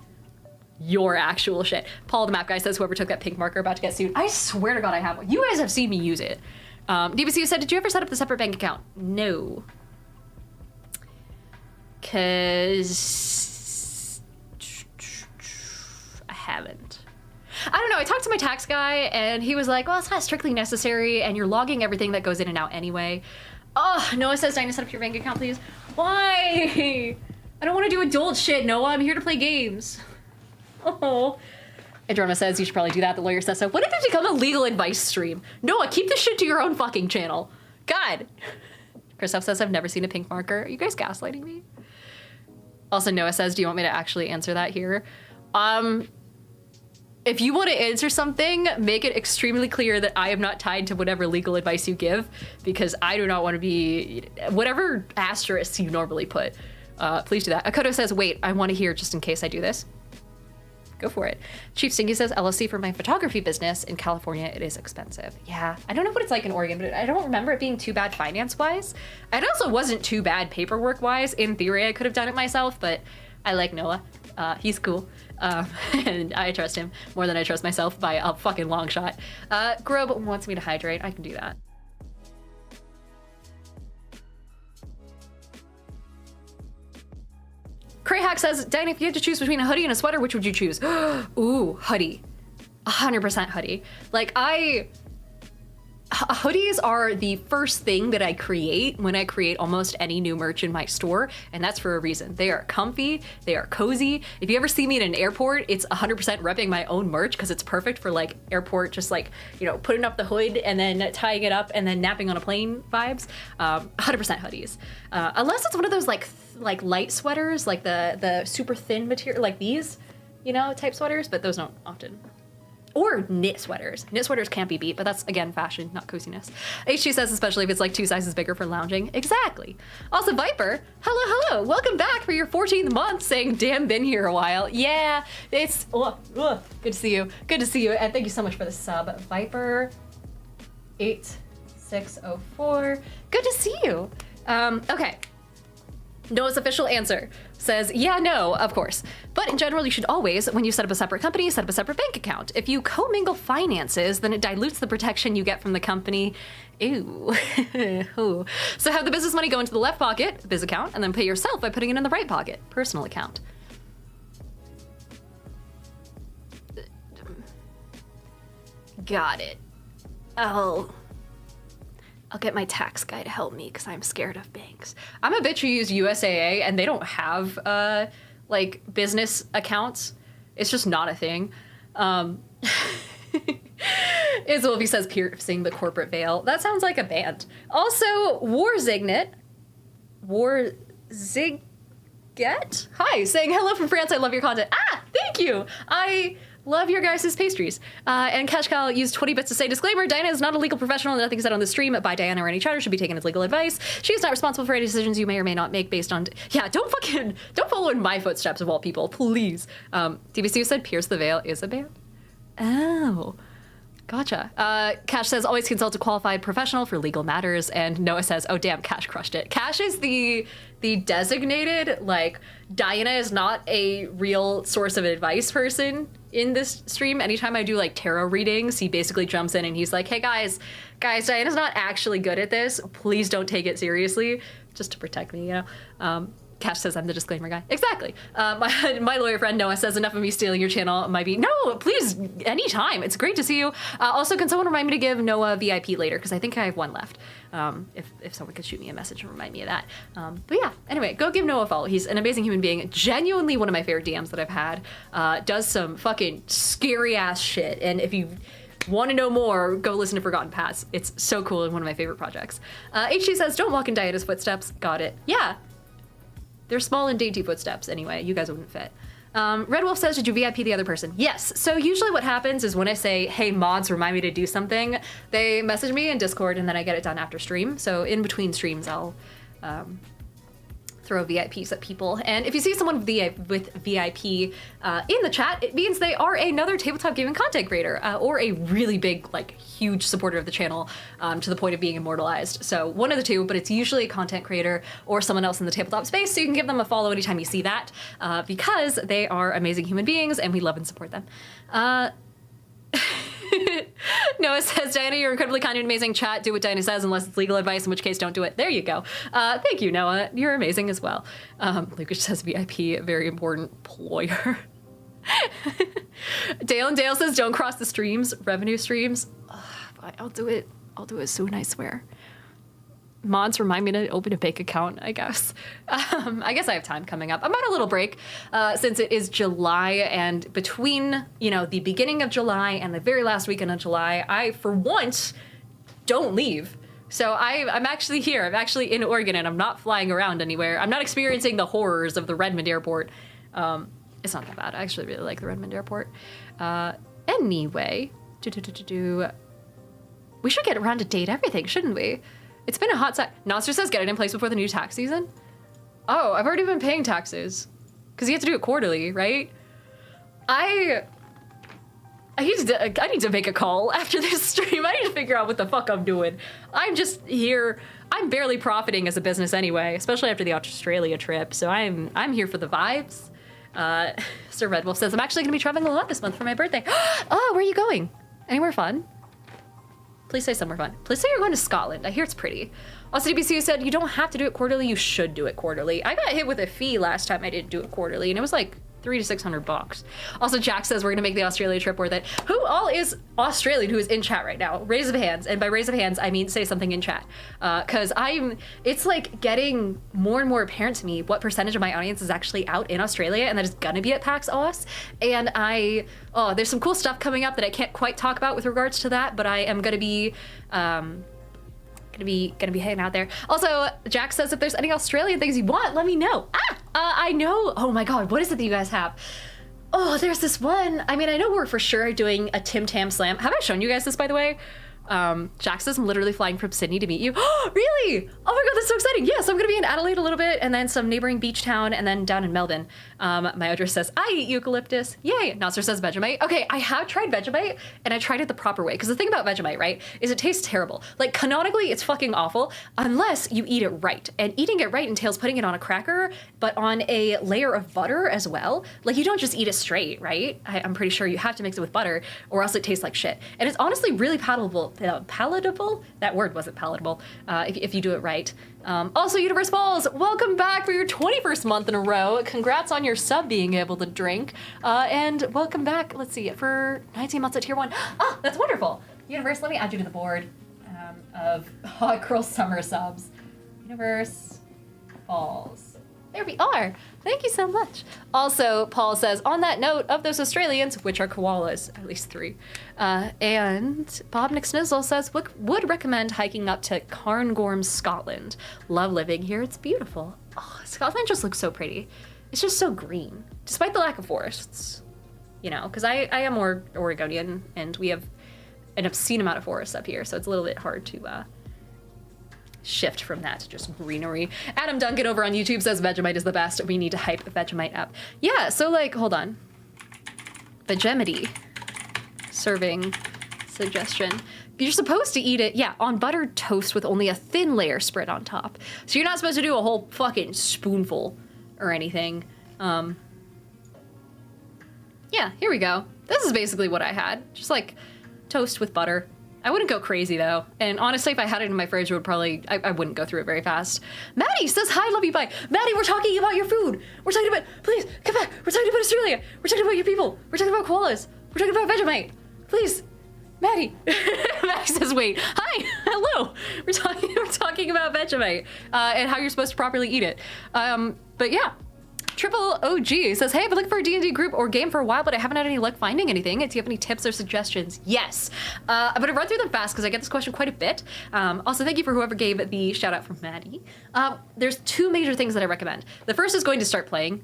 your actual shit. Paul the map guy says, whoever took that pink marker about to get sued. I swear to God I have one. You guys have seen me use it. DBC said, did you ever set up the separate bank account? No. Cause I haven't. I don't know, I talked to my tax guy and he was like, well, it's not strictly necessary and you're logging everything that goes in and out anyway. Oh, Noah says, Dinah, set up your bank account, please. Why? I don't want to do adult shit, Noah. I'm here to play games. Oh. Androma says you should probably do that. The lawyer says so. What if it become a legal advice stream? Noah, keep this shit to your own fucking channel. God. Christoph says I've never seen a pink marker. Are you guys gaslighting me? Also, Noah says, do you want me to actually answer that here? If you want to answer something, make it extremely clear that I am not tied to whatever legal advice you give, because I do not want to be whatever asterisks you normally put. Please do that. Akoto says, wait, I want to hear just in case I do this. Go for it. Chief Stinky says, LLC for my photography business. In California, it is expensive. Yeah, I don't know what it's like in Oregon, but I don't remember it being too bad finance-wise. It also wasn't too bad paperwork-wise. In theory, I could have done it myself, but I like Noah. He's cool. And I trust him more than I trust myself by a fucking long shot. Grub wants me to hydrate. I can do that. Crayhack says, Diane, if you had to choose between a hoodie and a sweater, which would you choose? Ooh, hoodie. 100% hoodie. Like, hoodies are the first thing that I create when I create almost any new merch in my store, and that's for a reason. They are comfy, they are cozy. If you ever see me in an airport, it's 100% repping my own merch because it's perfect for, like, airport, just, like, you know, putting up the hood and then tying it up and then napping on a plane vibes. 100% hoodies. Unless it's one of those, like light sweaters, like the super thin material, like these, you know, type sweaters, but those don't often. Or knit sweaters. Knit sweaters can't be beat, but that's, again, fashion, not coziness. HG says, especially if it's like 2 sizes bigger for lounging. Exactly. Also, Viper, hello. Welcome back for your 14th month, saying, damn, been here a while. Yeah, it's, good to see you. Good to see you, and thank you so much for the sub. Viper 8604, good to see you. Okay. Noah's official answer says, yeah, no, of course. But in general, you should always, when you set up a separate company, set up a separate bank account. If you commingle finances, then it dilutes the protection you get from the company. Ew. Ooh. So have the business money go into the left pocket, biz account, and then pay yourself by putting it in the right pocket, personal account. Got it. I'll get my tax guy to help me because I'm scared of banks. I'm a bitch who use USAA and they don't have like business accounts. It's just not a thing. Iswolfie says piercing the corporate veil. That sounds like a band. Also, Warzignet. Hi, saying hello from France. I love your content. Ah, thank you. I love your guys' pastries. And Kashkal used 20 bits to say, disclaimer, Diana is not a legal professional and nothing said on the stream by Diana or any chatter should be taken as legal advice. She is not responsible for any decisions you may or may not make based on... Yeah, don't follow in my footsteps of all people, please. DBC said pierce the veil is a band. Oh, gotcha. Cash says, always consult a qualified professional for legal matters. And Noah says, oh, damn, Cash crushed it. Cash is the designated, like, Diana is not a real source of advice person in this stream. Anytime I do, like, tarot readings, he basically jumps in and he's like, hey, guys, Diana's not actually good at this. Please don't take it seriously. Just to protect me, you know? Cash says I'm the disclaimer guy. Exactly. My lawyer friend Noah says enough of me stealing your channel might be... No, please, anytime. It's great to see you. Also, can someone remind me to give Noah VIP later? Because I think I have one left. If someone could shoot me a message and remind me of that. But yeah, anyway, go give Noah a follow. He's an amazing human being. Genuinely one of my favorite DMs that I've had. Does some fucking scary ass shit. And if you want to know more, go listen to Forgotten Paths. It's so cool and one of my favorite projects. HG says, don't walk in Diana's footsteps. Got it. Yeah. They're small and dainty footsteps anyway. You guys wouldn't fit. Red Wolf says, did you VIP the other person? Yes. So usually what happens is when I say, hey, mods, remind me to do something, they message me in Discord and then I get it done after stream. So in between streams, I'll throw VIPs at people. And if you see someone with VIP in the chat, it means they are another tabletop gaming content creator or a really big, like, huge supporter of the channel to the point of being immortalized. So one of the two, but it's usually a content creator or someone else in the tabletop space. So you can give them a follow anytime you see that because they are amazing human beings and we love and support them. Noah says, Diana, you're incredibly kind and amazing. Chat, do what Diana says unless it's legal advice, in which case don't do it. There you go. Thank you, Noah. You're amazing as well. Lucas says VIP, very important employer. Dale says, don't cross the streams, revenue streams. I'll do it soon, I swear. Mods remind me to open a bank account, I guess. I guess I have time coming up. I'm on a little break since it is July, and between, you know, the beginning of July and the very last weekend of July, I, for once, don't leave. So I'm actually here. I'm actually in Oregon, and I'm not flying around anywhere. I'm not experiencing the horrors of the Redmond airport. It's not that bad. I actually really like the Redmond airport. Anyway, we should get around to date everything, shouldn't we? It's been a hot sec. Nostra says get it in place before the new tax season. Oh, I've already been paying taxes. Because you have to do it quarterly, right? I need to make a call after this stream. I need to figure out what the fuck I'm doing. I'm just here. I'm barely profiting as a business anyway, especially after the Australia trip. So I'm here for the vibes. Sir Red Wolf says, I'm actually going to be traveling a lot this month for my birthday. Oh, where are you going? Anywhere fun? Please say somewhere fun. Please say you're going to Scotland. I hear it's pretty. Also, DBC said, you don't have to do it quarterly. You should do it quarterly. I got hit with a fee last time I didn't do it quarterly, and it was like $300 to $600. Also, Jack says we're going to make the Australia trip worth it. Who all is Australian who is in chat right now? Raise of hands. And by raise of hands, I mean say something in chat. Because it's like getting more and more apparent to me what percentage of my audience is actually out in Australia and that is going to be at PAX Aus. And there's some cool stuff coming up that I can't quite talk about with regards to that, but I am going to be... Gonna be hanging out there. Also, Jack says if there's any Australian things you want, let me know. I know. Oh my God, what is it that you guys have? Oh, there's this one. I mean, I know we're for sure doing a Tim Tam Slam. Have I shown you guys this, by the way? Jack says I'm literally flying from Sydney to meet you. Really? Oh my God, that's so exciting. Yes, I'm gonna be in Adelaide a little bit and then some neighboring beach town and then down in Melbourne. My address says, I eat eucalyptus. Yay. Nasser says Vegemite. Okay, I have tried Vegemite and I tried it the proper way. Because the thing about Vegemite, right, is it tastes terrible. Like canonically, it's fucking awful unless you eat it right. And eating it right entails putting it on a cracker, but on a layer of butter as well. Like you don't just eat it straight, right? I'm pretty sure you have to mix it with butter or else it tastes like shit. And it's honestly really palatable. That word wasn't palatable if you do it right. Also, Universe Balls, welcome back for your 21st month in a row. Congrats on your sub being able to drink. And welcome back, let's see, for 19 months at tier 1. Ah, that's wonderful. Universe, let me add you to the board of Hot Girl Summer subs. Universe Falls. There we are. Thank you so much. Also, Paul says, on that note of those Australians, which are koalas, at least 3, and Bob McSnizzle says, would recommend hiking up to Cairngorm, Scotland. Love living here. It's beautiful. Oh, Scotland just looks so pretty. It's just so green, despite the lack of forests. You know, because I am Oregonian, and we have an obscene amount of forests up here, so it's a little bit hard to shift from that to just greenery. Adam Duncan over on YouTube says Vegemite is the best. We need to hype Vegemite up. Yeah, so like, hold on. Vegemite serving suggestion. You're supposed to eat it, yeah, on buttered toast with only a thin layer spread on top. So you're not supposed to do a whole fucking spoonful or anything. Yeah, here we go. This is basically what I had. Just like toast with butter. I wouldn't go crazy though. And honestly, if I had it in my fridge, I wouldn't go through it very fast. Maddie says, hi, love you, bye. Maddie, we're talking about your food. We're talking about, please, come back. We're talking about Australia. We're talking about your people. We're talking about koalas. We're talking about Vegemite. Please, Maddie. Maddie says, wait, hi, hello. We're talking about Vegemite and how you're supposed to properly eat it. But yeah. Triple OG says, hey, I've been looking for a D&D group or game for a while, but I haven't had any luck finding anything. Do you have any tips or suggestions? Yes. I'm going to run through them fast because I get this question quite a bit. Also, thank you for whoever gave the shout out from Maddie. There's 2 major things that I recommend. The first is going to start playing,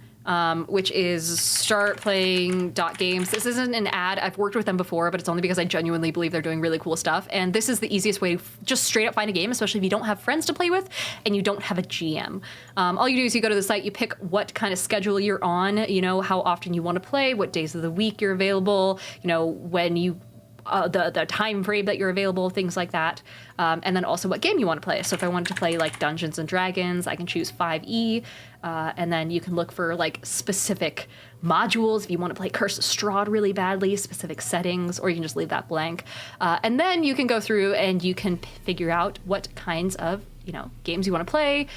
which is startplaying.games. This isn't an ad. I've worked with them before, but it's only because I genuinely believe they're doing really cool stuff. And this is the easiest way to just straight up find a game, especially if you don't have friends to play with and you don't have a GM. All you do is you go to the site, you pick what kind of schedule you're on, you know, how often you want to play, what days of the week you're available, you know, when you the time frame that you're available, things like that. And then also what game you want to play. So if I wanted to play like Dungeons and Dragons, I can choose 5e, and then you can look for like specific modules if you want to play Curse of Strahd really badly, specific settings, or you can just leave that blank. And then you can go through and you can figure out what kinds of, you know, games you want to play.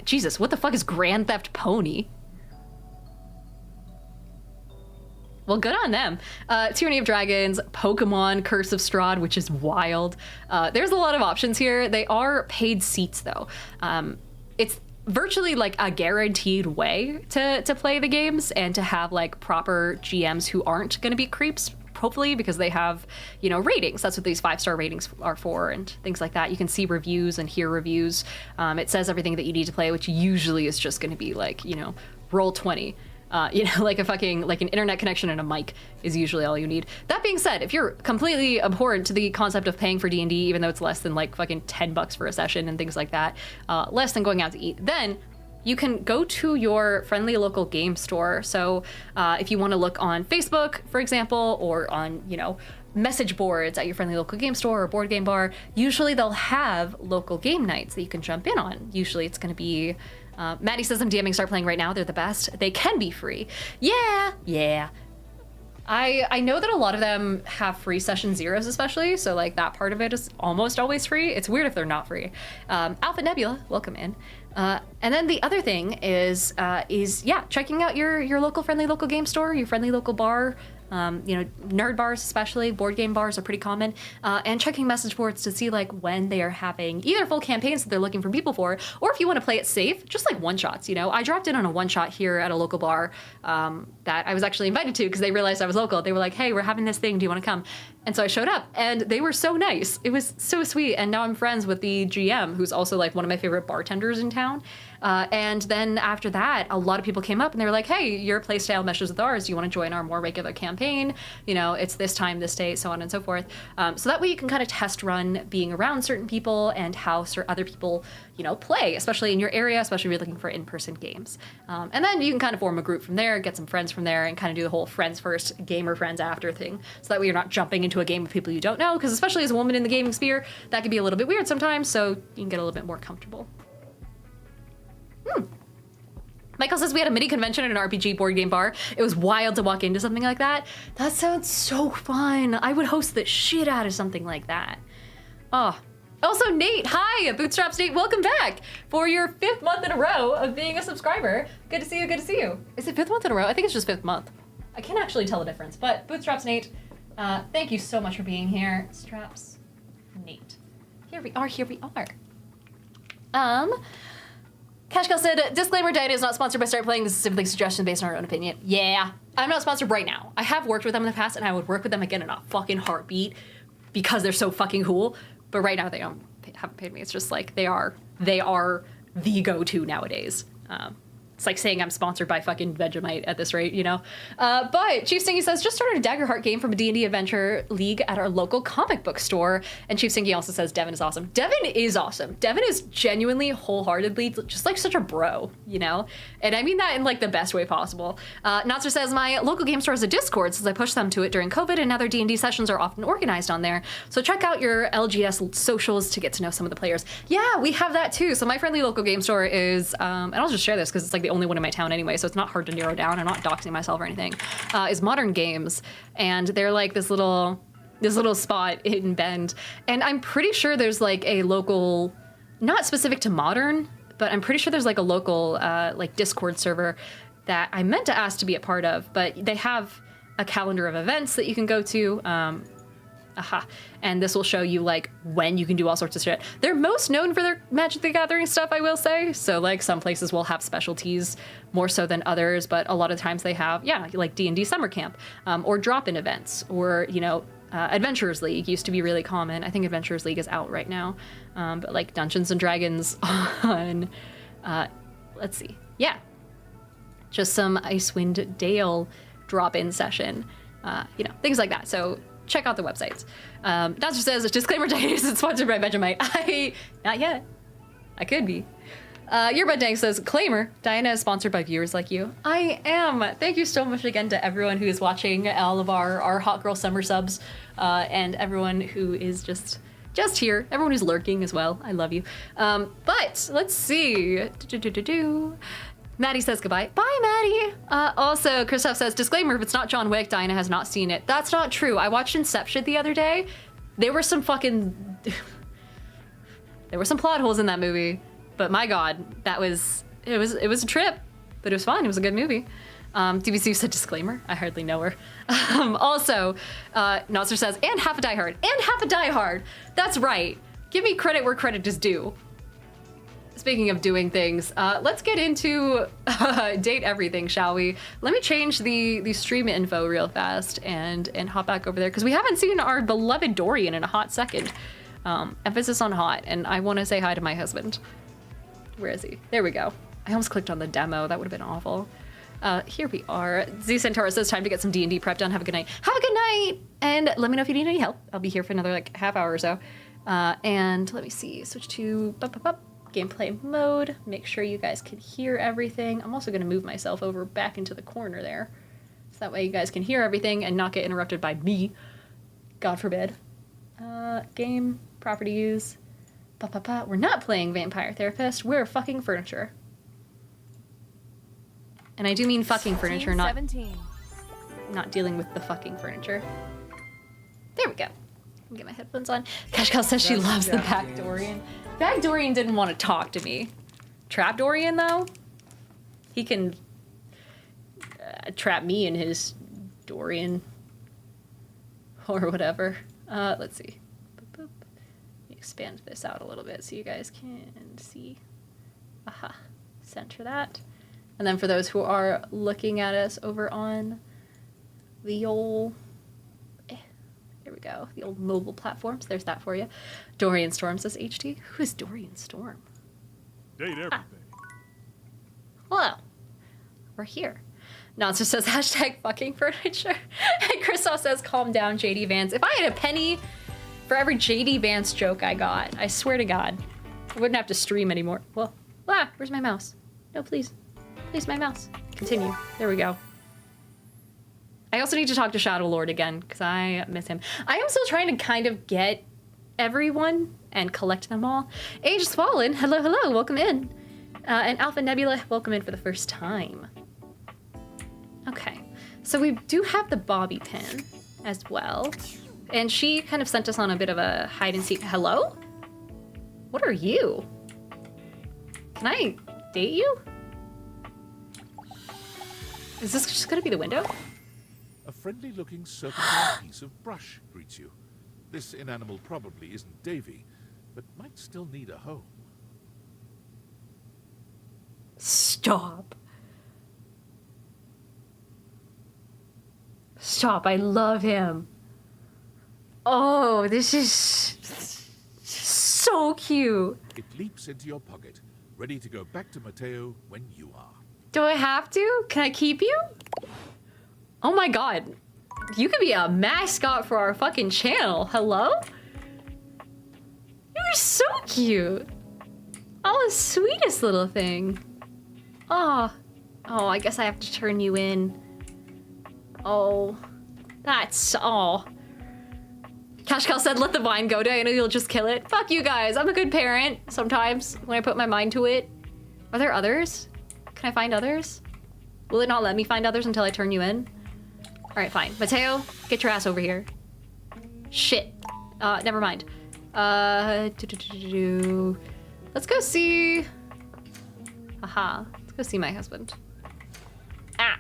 Jesus, what the fuck is Grand Theft Pony? Well, good on them. Tyranny of Dragons, Pokemon, Curse of Strahd, which is wild. There's a lot of options here. They are paid seats, though. It's virtually like a guaranteed way to play the games and to have like proper GMs who aren't going to be creeps, hopefully, because they have, you know, ratings. That's what these 5-star ratings are for and things like that. You can see reviews and hear reviews. It says everything that you need to play, which usually is just going to be like, you know, roll 20. You know, like an internet connection and a mic is usually all you need. That being said, if you're completely abhorrent to the concept of paying for D&D, even though it's less than like fucking $10 for a session and things like that, less than going out to eat, then you can go to your friendly local game store. So if you want to look on Facebook, for example, or on, you know, message boards at your friendly local game store or board game bar, usually they'll have local game nights that you can jump in on. Usually it's going to be Maddie says, I'm DMing Start Playing right now. They're the best. They can be free. Yeah. I know that a lot of them have free session zeros, especially. So like that part of it is almost always free. It's weird if they're not free. Alpha Nebula, welcome in. And then the other thing is checking out your local friendly local game store, your friendly local bar. You know, nerd bars especially, board game bars are pretty common, and checking message boards to see like when they are having either full campaigns that they're looking for people for, or if you want to play it safe, just like one-shots, you know. I dropped in on a one-shot here at a local bar that I was actually invited to because they realized I was local. They were like, hey, we're having this thing, do you want to come? And so I showed up, and they were so nice. It was so sweet, and now I'm friends with the GM, who's also like one of my favorite bartenders in town. And then after that, a lot of people came up and they were like, hey, your playstyle meshes with ours. Do you want to join our more regular campaign? You know, it's this time, this date, so on and so forth. So that way you can kind of test run being around certain people and how other people, you know, play, especially in your area, especially if you're looking for in-person games. And then you can kind of form a group from there, get some friends from there, and kind of do the whole friends first, gamer friends after thing. So that way you're not jumping into a game with people you don't know, because especially as a woman in the gaming sphere, that can be a little bit weird sometimes, so you can get a little bit more comfortable. Michael says we had a mini convention at an RPG board game bar. It was wild to walk into something like that. That sounds so fun. I would host the shit out of something like that. Oh. Also, Nate, hi, Bootstraps Nate, welcome back for your 5th month in a row of being a subscriber. Good to see you. Is it 5th month in a row? I think it's just 5th month. I can't actually tell the difference, but Bootstraps Nate, Thank you so much for being here, Straps. Nate. Here we are. Cashcal said, disclaimer, Diana is not sponsored by Start Playing. This is simply a suggestion based on our own opinion. Yeah, I'm not sponsored right now. I have worked with them in the past, and I would work with them again in a fucking heartbeat because they're so fucking cool. But right now, they haven't paid me. It's just like they are the go-to nowadays. It's like saying I'm sponsored by fucking Vegemite at this rate, you know? But Chief Stinky says, just started a Daggerheart game from a D&D Adventure League at our local comic book store. And Chief Stinky also says, Devin is awesome. Devin is awesome. Devin is genuinely, wholeheartedly, just like such a bro, you know? And I mean that in like the best way possible. Natser says, my local game store has a Discord since I pushed them to it during COVID, and now their D&D sessions are often organized on there. So check out your LGS socials to get to know some of the players. Yeah, we have that too. So my friendly local game store is, and I'll just share this because it's like the only one in my town anyway, so it's not hard to narrow down. I'm not doxing myself or anything. Is Modern Games, and they're like this little spot in Bend, and I'm pretty sure there's like a local, not specific to Modern, but I'm pretty sure there's like a local like Discord server that I meant to ask to be a part of, but they have a calendar of events that you can go to. And this will show you like when you can do all sorts of shit. They're most known for their Magic the Gathering stuff, I will say. So like some places will have specialties more so than others, but a lot of times they have, yeah, like D&D summer camp, or drop-in events, or, you know, Adventurers League used to be really common. I think Adventurers League is out right now. But like Dungeons and Dragons on, let's see. Yeah. Just some Icewind Dale drop-in session, you know, things like that. So check out the websites. Doctor says, disclaimer, Diana isn't sponsored by Vegemite. Not yet. I could be. Your Dank says, claimer, Diana is sponsored by viewers like you. I am. Thank you so much again to everyone who is watching, all of our Hot Girl Summer subs, and everyone who is just here, everyone who's lurking as well. I love you. But let's see. Maddie says goodbye. Bye, Maddie. Also, Christoph says, disclaimer, if it's not John Wick, Diana has not seen it. That's not true. I watched Inception the other day. There were some fucking... there were some plot holes in that movie. But my God, it was a trip. But it was fun. It was a good movie. DBC said disclaimer. I hardly know her. Also, Nasser says, and half a Die Hard. And half a Die Hard. That's right. Give me credit where credit is due. Speaking of doing things, let's get into date everything, shall we? Let me change the stream info real fast and hop back over there because we haven't seen our beloved Dorian in a hot second. Emphasis on hot, and I want to say hi to my husband. Where is he? There we go. I almost clicked on the demo. That would have been awful. Here we are. Z Centaurus says time to get some D&D prep done. Have a good night. Have a good night, and let me know if you need any help. I'll be here for another like half hour or so. And let me see. Switch to gameplay mode. Make sure you guys can hear everything. I'm also going to move myself over back into the corner there. So that way you guys can hear everything and not get interrupted by me. God forbid. Game, properties. We're not playing Vampire Therapist. We're fucking furniture. And I do mean fucking furniture, not dealing with the fucking furniture. There we go. Get my headphones on. Kashkal says she loves the back Dorian. Back Dorian didn't want to talk to me. Trap Dorian, though, he can trap me in his Dorian or whatever. Let's see. Boop, boop. Expand this out a little bit so you guys can see. Aha. Center that. And then for those who are looking at us over on the old... There we go. The old mobile platforms. There's that for you. Dorian Storm says HT. Who is Dorian Storm? Date everything. Hello. We're here. Nonster says hashtag fucking furniture. And Christoph says calm down, JD Vance. If I had a penny for every JD Vance joke I got, I swear to God, I wouldn't have to stream anymore. Well, where's my mouse? No, please. Please, my mouse. Continue. There we go. I also need to talk to Shadow Lord again, because I miss him. I am still trying to kind of get everyone and collect them all. Age has fallen. Hello, hello. Welcome in. And Alpha Nebula, welcome in for the first time. Okay. So we do have the bobby pin as well. And she kind of sent us on a bit of a hide and seek. Hello? What are you? Can I date you? Is this just going to be the window? A friendly-looking serpentine piece of brush greets you. This inanimal probably isn't Davy, but might still need a home. Stop. Stop, I love him. Oh, this is so cute. It leaps into your pocket, ready to go back to Mateo when you are. Do I have to? Can I keep you? Oh my god. You could be a mascot for our fucking channel. Hello? You're so cute. Oh, the sweetest little thing. Oh. Oh, I guess I have to turn you in. Oh. That's... Oh. Cashcal said, let the vine go. I know you'll just kill it. Fuck you guys. I'm a good parent sometimes when I put my mind to it. Are there others? Can I find others? Will it not let me find others until I turn you in? All right, fine. Mateo, get your ass over here. Shit. Never mind. Let's go see... Haha. Let's go see my husband. Ah.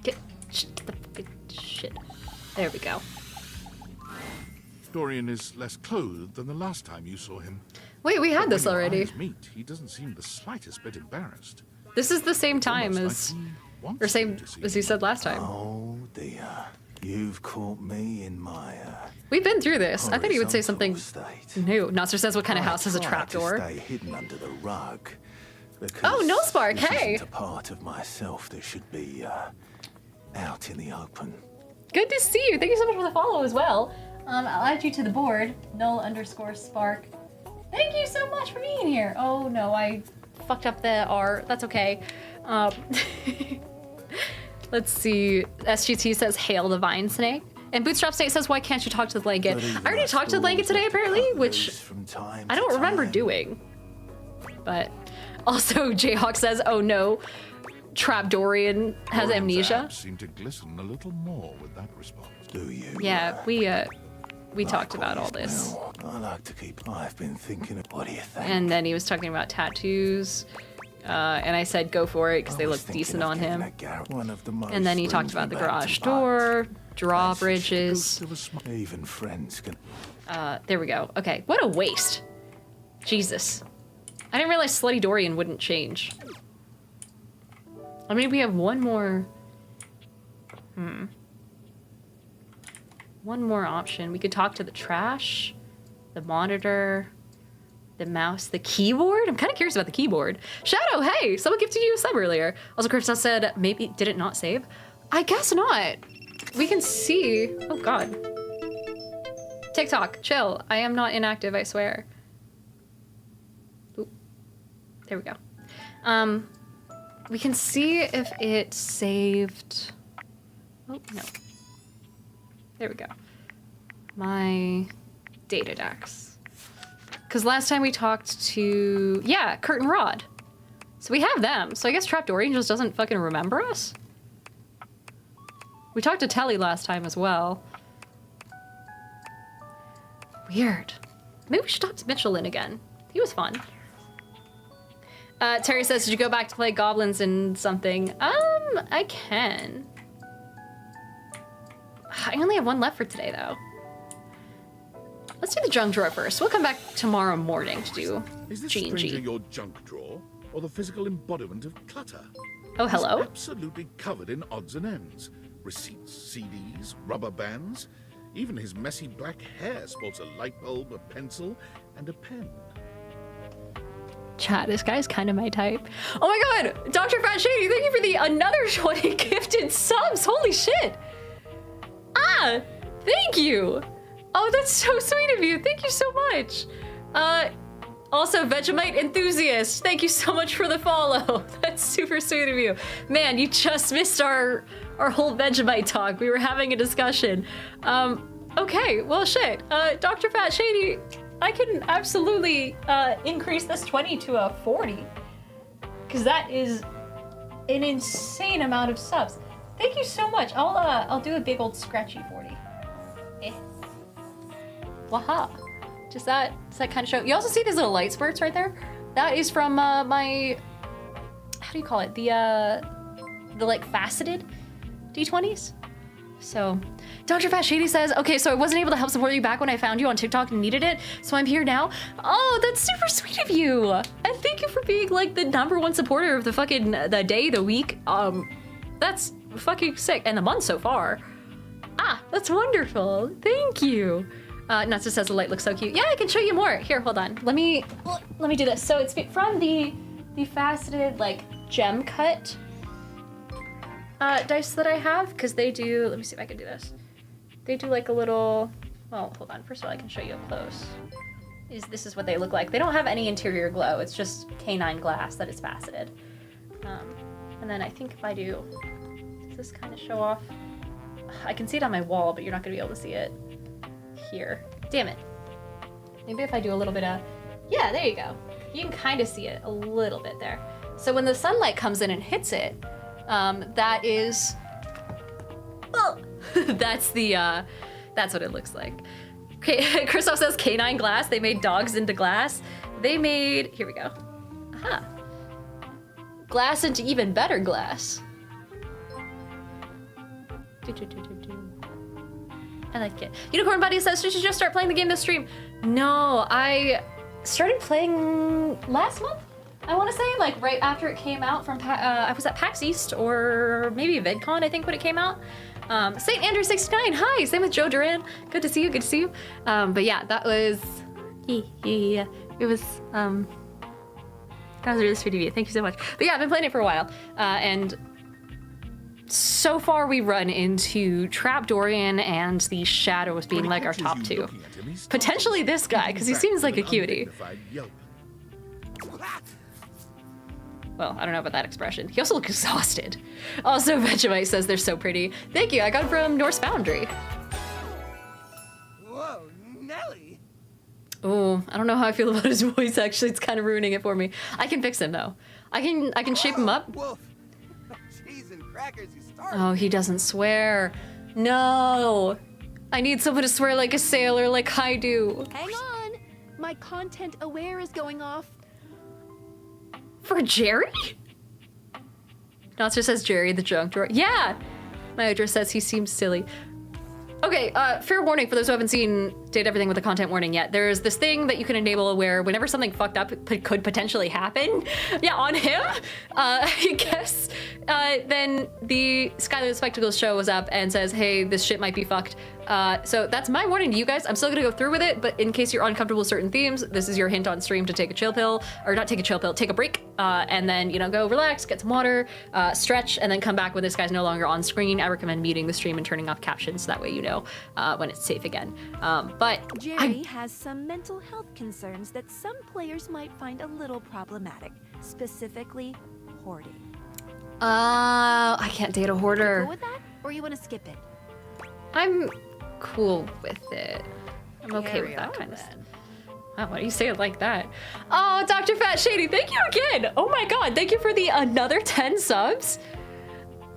Get the fucking shit. There we go. Dorian is less clothed than the last time you saw him. Wait, we had this already. When your eyes meet, he doesn't seem the slightest bit embarrassed. This is the same time Almost as... like he wants Or same you to see as you said last time. Oh dear, you've caught me in my We've been through this. I thought he would say something state. new. Nasser says, what kind of house has a I try trapdoor? to stay hidden under the rug. Oh, no, Spark, this hey. isn't a part of myself that should be out in the open. Good to see you. Thank you so much for the follow as well. I'll add you to the board. Null_Spark. Thank you so much for being here. Oh no, I fucked up the R. That's okay. Let's see. SGT says, hail the vine snake. And Bootstrap Snake says, why can't you talk to the blanket? I already talked to the blanket today, apparently, which I don't remember doing. But also, Jayhawk says, oh no, Trapdorian has Dorian's amnesia. abs seem to glisten a little more with that response. Do you? Yeah, we talked about all this. Well, I like to keep. I've been thinking of. What do you think? And then he was talking about tattoos. And I said, go for it, because they look decent on him. And then he talked about the garage door, drawbridges. Even friends can. There we go. Okay, what a waste. Jesus. I didn't realize Slutty Dorian wouldn't change. I mean, we have one more... One more option. We could talk to the trash, the monitor, the mouse, the keyboard. I'm kind of curious about the keyboard. Shadow, hey, someone gifted you a sub earlier. Also, Crystal said, maybe, did it not save? I guess not. We can see, oh God. TikTok, chill. I am not inactive, I swear. Oop. There we go. We can see if it saved, oh, no. There we go. My data decks. Because last time we talked to, yeah, Curtain Rod. So we have them. So I guess Trapdorian just doesn't fucking remember us? We talked to Telly last time as well. Weird. Maybe we should talk to Michelin again. He was fun. Terry says, did you go back to play Goblins and something? I can. I only have one left for today, though. Let's do the junk drawer first. We'll come back tomorrow morning to do Is this G&G. stranger your junk drawer, or the physical embodiment of clutter? Oh, hello? It's absolutely covered in odds and ends. Receipts, CDs, rubber bands. Even his messy black hair sports a light bulb, a pencil, and a pen. Chat, this guy's kind of my type. Oh my god! Dr. Fat Shady, thank you for the another 20 gifted subs! Holy shit! Ah! Thank you! Oh, that's so sweet of you. Thank you so much. Also, Vegemite Enthusiast, thank you so much for the follow. That's super sweet of you. Man, you just missed our whole Vegemite talk. We were having a discussion. Okay, well, shit. Dr. Fat Shady, I can absolutely increase this 20 to a 40. Because that is an insane amount of subs. Thank you so much. I'll do a big old scratchy 40. Eh. Waha. Does that kind of show? You also see these little light spurts right there? That is from my, how do you call it? The like faceted D20s. So, Dr. Fat Shady says, okay, so I wasn't able to help support you back when I found you on TikTok and needed it, so I'm here now. Oh, that's super sweet of you. And thank you for being like the #1 supporter of the fucking, the day, the week. That's fucking sick. And the month so far. Ah, that's wonderful. Thank you. Natsu says the light looks so cute. Yeah, I can show you more. Here, hold on. Let me do this. So it's from the faceted, like, gem cut dice that I have, because they do, let me see if I can do this. They do like a little, well, hold on. First of all, I can show you up close. This is what they look like. They don't have any interior glow. It's just canine glass that is faceted. And then I think if I do, does this kind of show off? I can see it on my wall, but you're not gonna be able to see it here. Damn it. Maybe if I do a little bit of, yeah, there you go. You can kind of see it a little bit there. So when the sunlight comes in and hits it, that is, well, that's what it looks like. Okay, Christoph says canine glass. They made dogs into glass. They made, here we go. Aha. Glass into even better glass. I like it. Unicorn Buddy says, should you just start playing the game this stream? No, I started playing last month. I want to say, like, right after it came out from, I was at PAX East or maybe VidCon, I think, when it came out. St. Andrew 69, hi, same with Joe Duran. Good to see you, good to see you. But yeah, that was, it was, that was really sweet of you. Thank you so much. But yeah, I've been playing it for a while. And so far we run into Trapdorian and the Shadows being like our top two. Potentially this guy, because he seems like a cutie. Well, I don't know about that expression. He also looks exhausted. Also, Vegemite says they're so pretty. Thank you, I got it from Norse Foundry. Whoa, Nelly. Oh, I don't know how I feel about his voice, actually. It's kind of ruining it for me. I can fix him, though. I can shape him up. Wolf. Cheese and crackers, you started. Oh, he doesn't swear. No. I need someone to swear like a sailor, like I do. Hang on. My content aware is going off. For Jerry? Notster says Jerry, the junk drawer. Yeah! My address says he seems silly. Okay, fair warning for those who haven't seen Did Everything with the Content Warning yet. There's this thing that you can enable where whenever something fucked up could potentially happen, yeah, on him, I guess, then the Skylar the Spectacles shows up and says, hey, this shit might be fucked. So that's my warning to you guys. I'm still gonna go through with it, but in case you're uncomfortable with certain themes, this is your hint on stream to take a chill pill, or not take a chill pill, take a break, and then, you know, go relax, get some water, stretch, and then come back when this guy's no longer on screen. I recommend muting the stream and turning off captions, so that way you know when it's safe again. But Jerry has some mental health concerns that some players might find a little problematic, specifically hoarding. I can't date a hoarder. Go with that, or you want to skip it? I'm cool with it. I'm okay with that kind of stuff. Wow, why do you say it like that? Oh, Dr. Fat Shady, thank you again. Oh my god, thank you for the another 10 subs.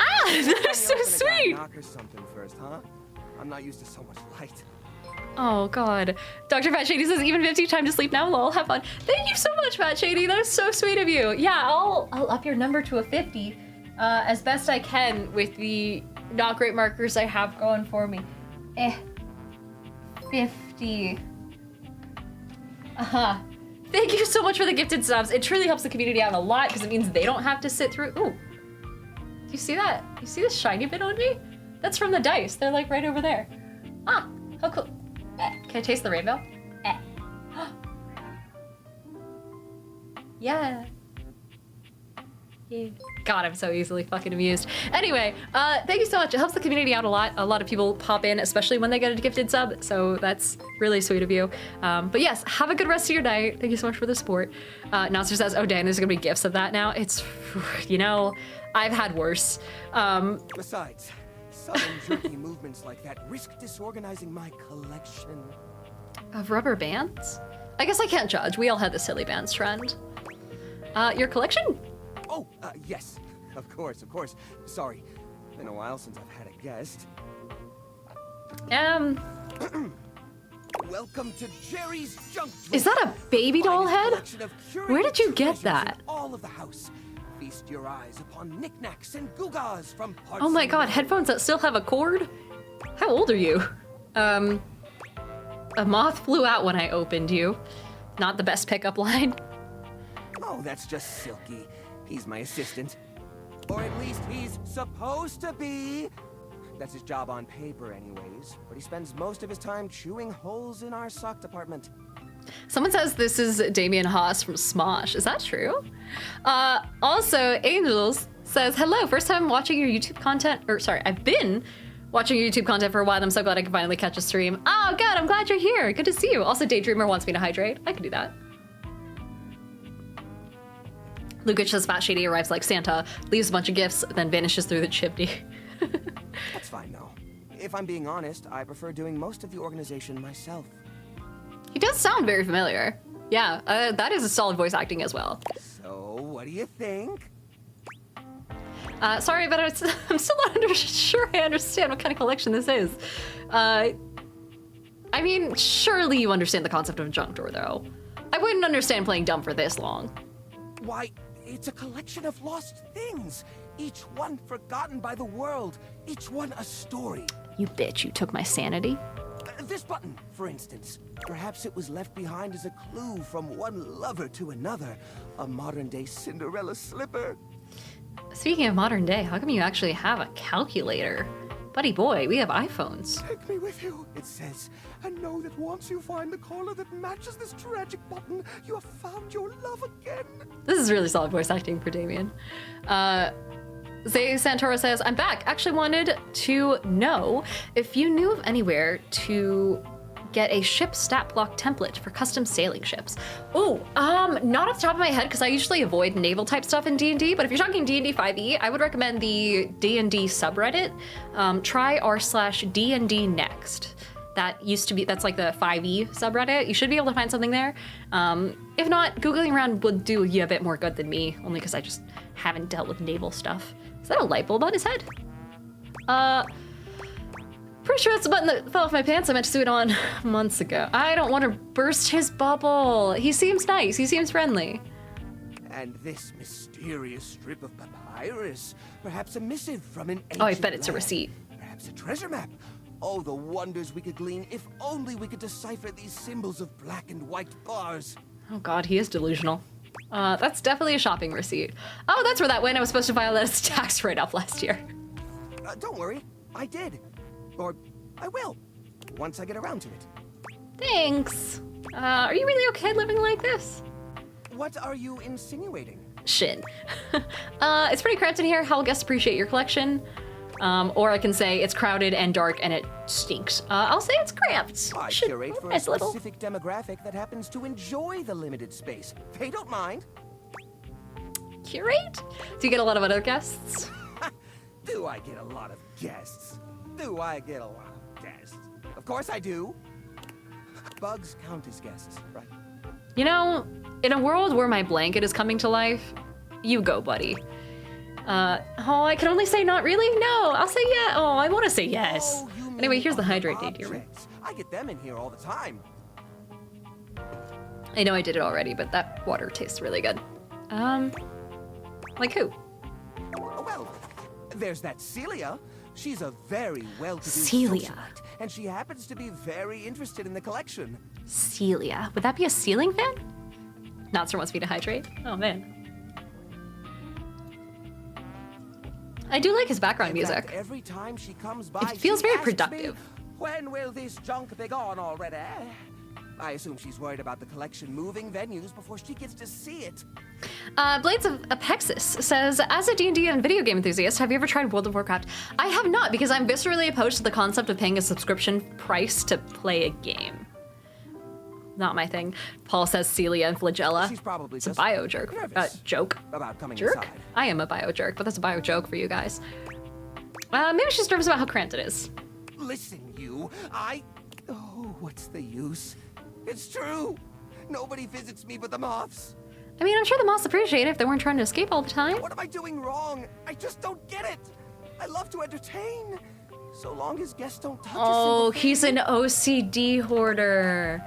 Ah, that is so sweet. Knock or something first, huh? I'm not used to so much light. Oh god. Dr. Fat Shady says even 50 time to sleep now, lol, have fun. Thank you so much, Fat Shady, that is so sweet of you. Yeah, I'll up your number to a 50 as best I can with the not great markers I have going for me. 50. Thank you so much for the gifted subs. It truly helps the community out a lot because it means they don't have to sit through. Ooh. Do you see that? You see this shiny bit on me? That's from the dice. They're like right over there. Ah, how cool. Can I taste the rainbow? Yeah. Yeah. God, I'm so easily fucking amused. Anyway, thank you so much. It helps the community out a lot. A lot of people pop in, especially when they get a gifted sub, so that's really sweet of you. But yes, have a good rest of your night. Thank you so much for the support. Nonster says, oh dang, there's gonna be gifts of that now. It's, you know, I've had worse. Besides, sudden jerky movements like that risk disorganizing my collection. Of rubber bands? I guess I can't judge. We all had the silly bands trend. Your collection? Oh, yes. Of course. Sorry. Been a while since I've had a guest. Welcome to Jerry's Junk Drawer. Is that a baby doll head? Where did you get that? All of the house. feast your eyes upon knickknacks and gewgaws from parts Oh my of the god, world. headphones that still have a cord? How old are you? A moth flew out when I opened you. Not the best pickup line. Oh, that's just Silky. He's my assistant. Or at least he's supposed to be. That's his job on paper anyways, but he spends most of his time chewing holes in our sock department. Someone says this is Damien Haas from Smosh. Is that true? Also, Angels says, hello, first time watching your YouTube content, or sorry, I've been watching your YouTube content for a while. I'm so glad I can finally catch a stream. Oh, good, I'm glad you're here. Good to see you. Also, Daydreamer wants me to hydrate. I can do that. Lukic says Fat Shady arrives like Santa, leaves a bunch of gifts, then vanishes through the chimney. That's fine though. If I'm being honest, I prefer doing most of the organization myself. He does sound very familiar. Yeah, that is a solid voice acting as well. So, what do you think? Sorry, but I'm still not sure I understand what kind of collection this is. I mean, surely you understand the concept of a junk drawer, though. I wouldn't understand playing dumb for this long. Why, it's a collection of lost things. Each one forgotten by the world. Each one a story. You bitch, you took my sanity. This button, for instance. Perhaps it was left behind as a clue from one lover to another. A modern-day Cinderella slipper. Speaking of modern day, how come you actually have a calculator? Buddy boy, we have iPhones. Take me with you, it says. And know that once you find the collar that matches this tragic button, you have found your love again. This is really solid voice acting for Damien. Zay Santoro says, I'm back. Actually wanted to know if you knew of anywhere to get a ship stat block template for custom sailing ships. Oh, not off the top of my head, because I usually avoid naval type stuff in D&D, but if you're talking D&D 5e, I would recommend the D&D subreddit. Try r/D&D next. That's like the 5e subreddit. You should be able to find something there. If not, Googling around would do you a bit more good than me, only because I just haven't dealt with naval stuff. Is that a light bulb on his head? Pretty sure that's the button that fell off my pants. I meant to sew it on months ago. I don't want to burst his bubble. He seems nice. He seems friendly. And this mysterious strip of papyrus. Perhaps a missive from an ancient Oh, I bet it's a land. receipt. Perhaps a treasure map. Oh, the wonders we could glean if only we could decipher these symbols of black and white bars. Oh god, he is delusional. That's definitely a shopping receipt. Oh, that's where that went. I was supposed to file that as tax write-off last year. Don't worry, I did. Or I will, once I get around to it. Thanks. Are you really okay living like this? What are you insinuating? Shit. It's pretty cramped in here. How will guests appreciate your collection? Or I can say it's crowded and dark and it stinks. I'll say it's cramped. I Should- curate for a nice little. specific demographic that happens to enjoy the limited space. They don't mind. Curate? Do you get a lot of other guests? Do I get a lot of guests? Do I get a lot of guests? Of course I do. Bugs count as guests, right? You know, in a world where my blanket is coming to life, you go, buddy. Oh, I can only say not really? No, I'll say yeah. Oh, I want to say yes. Oh, you mean Anyway, here's the other hydrate date here. objects. I get them in here all the time. I know I did it already, but that water tastes really good. Like who? Oh, well, there's that Celia. She's a very well-to-do Celia. socialite, and she happens to be very interested in the collection. Celia. Would that be a ceiling fan? Notster wants me to hydrate? Oh, man. I do like his background In fact, music. every time she comes by, It feels she very asks me, productive. when will this junk be gone already? I assume she's worried about the collection moving venues before she gets to see it. Blades of Apexis says, as a D&D and video game enthusiast, have you ever tried World of Warcraft? I have not, because I'm viscerally opposed to the concept of paying a subscription price to play a game. Not my thing. Paul says Celia and Flagella. She's probably It's a just bio jerk. nervous Joke. about coming Jerk? inside. I am a bio jerk, but that's a bio joke for you guys. Maybe she's nervous about how cramped it is. Listen, you, Oh, what's the use? It's true. Nobody visits me but the moths. I mean, I'm sure the moths appreciate it if they weren't trying to escape all the time. What am I doing wrong? I just don't get it. I love to entertain. So long as guests don't touch a Oh, single thing. he's an OCD hoarder.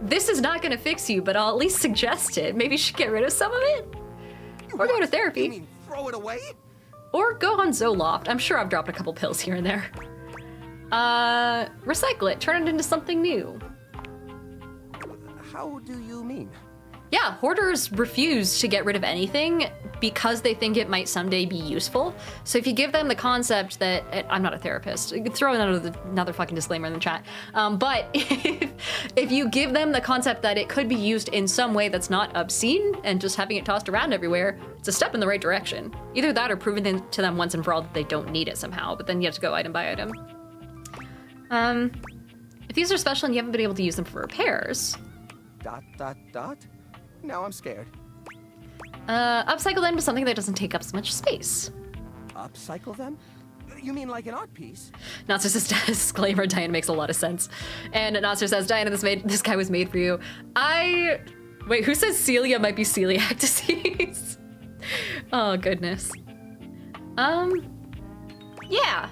This is not gonna fix you, but I'll at least suggest it. Maybe you should get rid of some of it. Or go to You therapy. mean throw it away? Or go on Zoloft. I'm sure I've dropped a couple pills here and there. Recycle it. Turn it into something new. How do you mean? Yeah, hoarders refuse to get rid of anything because they think it might someday be useful. So if you give them the concept that, I'm not a therapist, you can throw another fucking disclaimer in the chat, but if you give them the concept that it could be used in some way that's not obscene and just having it tossed around everywhere, it's a step in the right direction. Either that or proving to them once and for all that they don't need it somehow, but then you have to go item by item. If these are special and you haven't been able to use them for repairs, ... Now I'm scared. upcycle them to something that doesn't take up so much space. Upcycle them? You mean like an art piece? Natsu says, disclaimer, Diana makes a lot of sense. And Natsu says, Diana, this guy was made for you. Wait, who says Celia might be celiac disease? Oh, goodness. Yeah.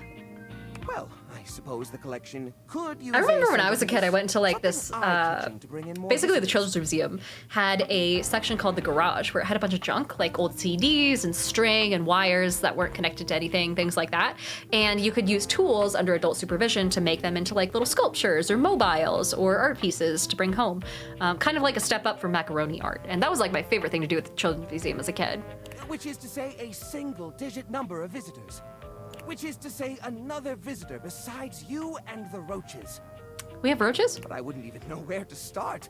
Well, I suppose the collection could use. I remember a when I was a kid, I went into like this, something eye-catching to bring in more basically the visitors. Children's Museum had a section called the Garage where it had a bunch of junk, like old CDs and string and wires that weren't connected to anything, things like that. And you could use tools under adult supervision to make them into like little sculptures or mobiles or art pieces to bring home. Kind of like a step up from macaroni art. And that was like my favorite thing to do at the Children's Museum as a kid. Which is to say a single-digit number of visitors. Which is to say another visitor besides you and the roaches. We have roaches? But I wouldn't even know where to start.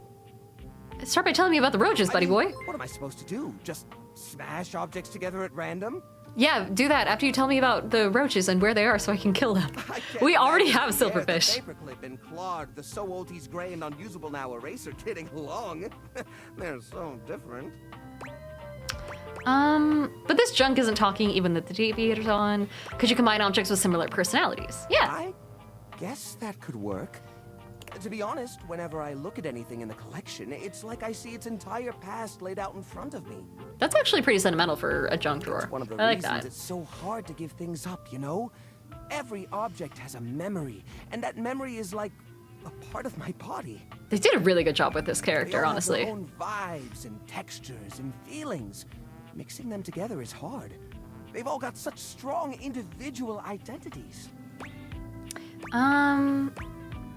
Start by telling me about the roaches, buddy boy. What am I supposed to do? Just smash objects together at random? Yeah, do that after you tell me about the roaches and where they are so I can kill them. I can't We already imagine have the air, silverfish. The paperclip and clawed, the so old he's gray and unusable now eraser getting long. They're so different. But this junk isn't talking even that the deviator's on. Could you combine objects with similar personalities? Yeah. I guess that could work. To be honest, whenever I look at anything in the collection, it's like I see its entire past laid out in front of me. That's actually pretty sentimental for a junk drawer. It's one of the I like reasons that. it's so hard to give things up, you know? Every object has a memory, and that memory is like a part of my body. They did a really good job with this They character, all have their honestly. own vibes and textures and feelings. Mixing them together is hard. They've all got such strong individual identities.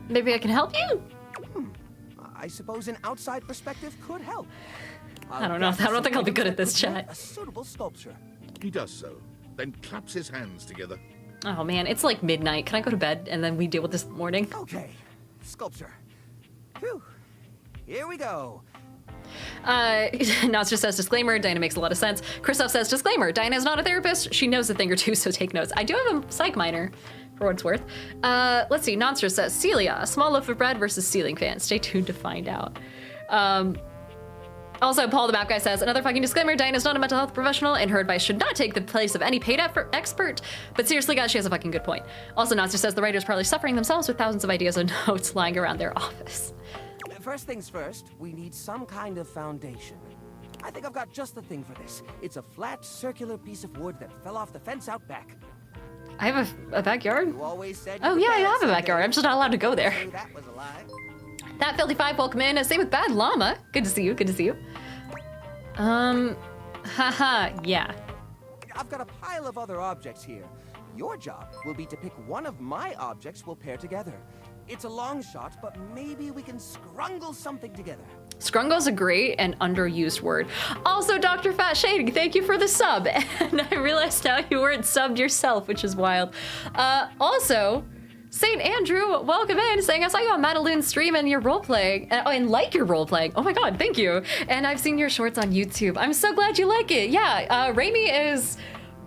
Maybe I can help you? I suppose an outside perspective could help. I don't know. I don't think I'll be good at this chat. A suitable sculpture. He does so, then claps his hands together. Oh man, it's like midnight. Can I go to bed and then we deal with this in the morning? Okay, sculpture. Phew. Here we go. Natsu says, disclaimer, Diana makes a lot of sense. Christoph says, disclaimer, Diana is not a therapist. She knows a thing or two, so take notes. I do have a psych minor, for what it's worth. Let's see, Nonster says, Celia, a small loaf of bread versus ceiling fan. Stay tuned to find out. Also, Paul the Map Guy says, another fucking disclaimer, Diana is not a mental health professional, and her advice should not take the place of any paid expert. But seriously, guys, she has a fucking good point. Also, Nonster says the writer's probably suffering themselves with thousands of ideas and notes lying around their office. First things first, we need some kind of foundation. I think I've got just the thing for this. It's a flat, circular piece of wood that fell off the fence out back. I have a backyard? You always said Oh you yeah, I could have a someday. backyard. I'm just not allowed to go there. Say that was a lie. That Filthy Five, welcome in. Same with Bad Llama. Good to see you, good to see you. Haha, yeah. I've got a pile of other objects here. Your job will be to pick one of my objects we'll pair together. It's a long shot, but maybe we can scrungle something together. Scrungle's a great and underused word. Also, Dr. Fat Shading, thank you for the sub. And I realized now you weren't subbed yourself, which is wild. Also, St. Andrew, welcome in, saying I saw you on Madaloon's stream and your role-playing, and like your role-playing. Oh my god, thank you. And I've seen your shorts on YouTube. I'm so glad you like it. Yeah, Raimi is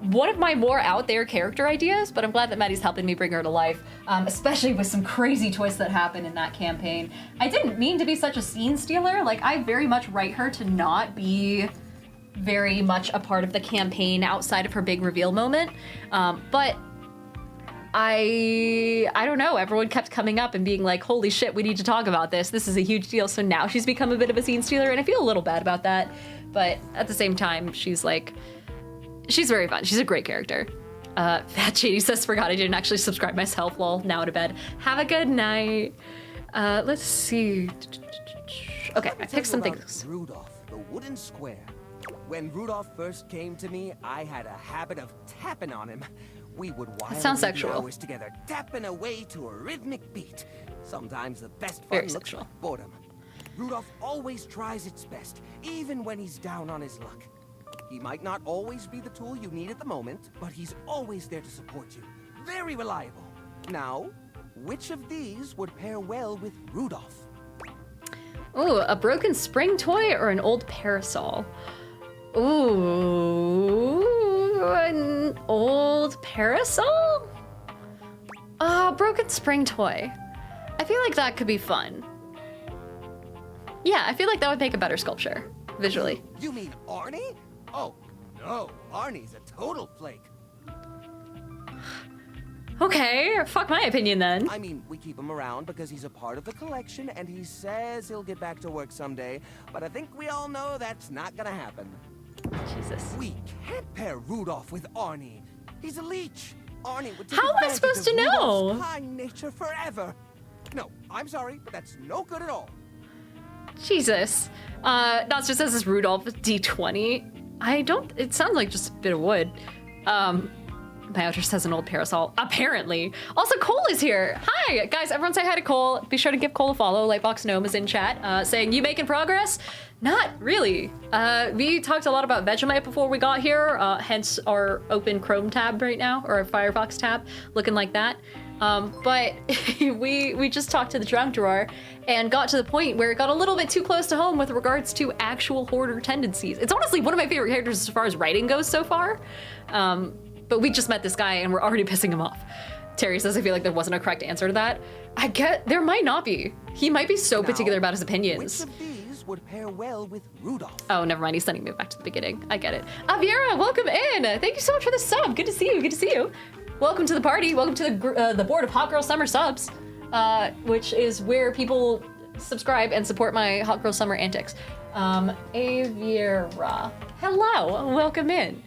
one of my more out there character ideas, but I'm glad that Maddie's helping me bring her to life, especially with some crazy twists that happen in that campaign. I didn't mean to be such a scene stealer. Like, I very much write her to not be very much a part of the campaign outside of her big reveal moment. But I don't know, everyone kept coming up and being like, holy shit, we need to talk about this. This is a huge deal. So now she's become a bit of a scene stealer, and I feel a little bad about that. But at the same time, she's very fun. She's a great character. Fat Shady says, forgot I didn't actually subscribe myself, lol. Now to bed. Have a good night. Let's see. Okay, I picked some things. Rudolph, the wooden square. When Rudolph first came to me, I had a habit of tapping on him. We would while sounds away sexual. the hours together, tapping away to a rhythmic beat. Sometimes the best fun Very looks sexual. like boredom. Rudolph always tries its best, even when he's down on his luck. He might not always be the tool you need at the moment, but he's always there to support you. Very reliable. Now, which of these would pair well with Rudolph? Ooh, a broken spring toy or an old parasol? Ooh, an old parasol? Broken spring toy. I feel like that could be fun. Yeah, I feel like that would make a better sculpture, visually. You mean Arnie? Oh, no. Arnie's a total flake. Okay, fuck my opinion then. I mean, we keep him around because he's a part of the collection and he says he'll get back to work someday, but I think we all know that's not gonna happen. Jesus. We can't pair Rudolph with Arnie. He's a leech. Arnie would take How am I advantage supposed of to know? Rudolph's kind nature forever. No, I'm sorry, but that's no good at all. Jesus. Not just says this Rudolph D20. It sounds like just a bit of wood. My outro says an old parasol. Apparently. Also, Cole is here. Hi, guys. Everyone say hi to Cole. Be sure to give Cole a follow. Lightbox Gnome is in chat saying, you making progress? Not really. We talked a lot about Vegemite before we got here, hence our open Chrome tab right now, or our Firefox tab, looking like that. But we just talked to the junk drawer and got to the point where it got a little bit too close to home with regards to actual hoarder tendencies. It's honestly one of my favorite characters as far as writing goes so far. But we just met this guy and we're already pissing him off. Terry says, I feel like there wasn't a correct answer to that. There might not be. He might be so particular about his opinions. Which of these would pair well with Rudolph? Oh, never mind. He's sending me back to the beginning. I get it. Aviera, welcome in. Thank you so much for the sub. Good to see you. Good to see you. Welcome to the party. Welcome to the board of Hot Girl Summer subs, which is where people subscribe and support my Hot Girl Summer antics. Aviera, hello. Welcome in.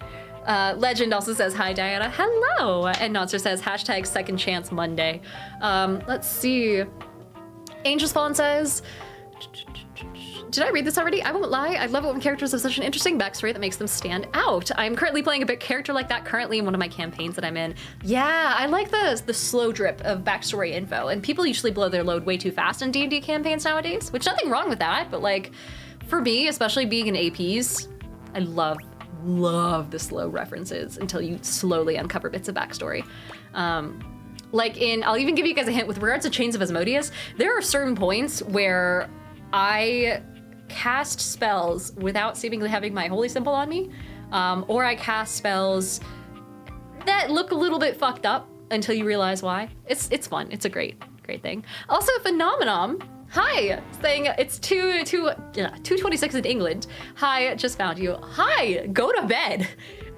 Legend also says, hi, Diana. Hello. And Notzer says, hashtag second chance Monday. Let's see. Angel Spawn says, did I read this already? I won't lie. I love it when characters have such an interesting backstory that makes them stand out. I'm currently playing a bit character like that currently in one of my campaigns that I'm in. Yeah, I like the slow drip of backstory info, and people usually blow their load way too fast in D&D campaigns nowadays, which nothing wrong with that, but like, for me, especially being in APs, I love the slow references until you slowly uncover bits of backstory. I'll even give you guys a hint with regards to Chains of Asmodeus, there are certain points where I cast spells without seemingly having my holy symbol on me, or I cast spells that look a little bit fucked up until you realize why. It's fun. It's a great thing. Also, Phenomenon, hi, saying it's 2:26 in England. Hi, just found you. Hi, go to bed.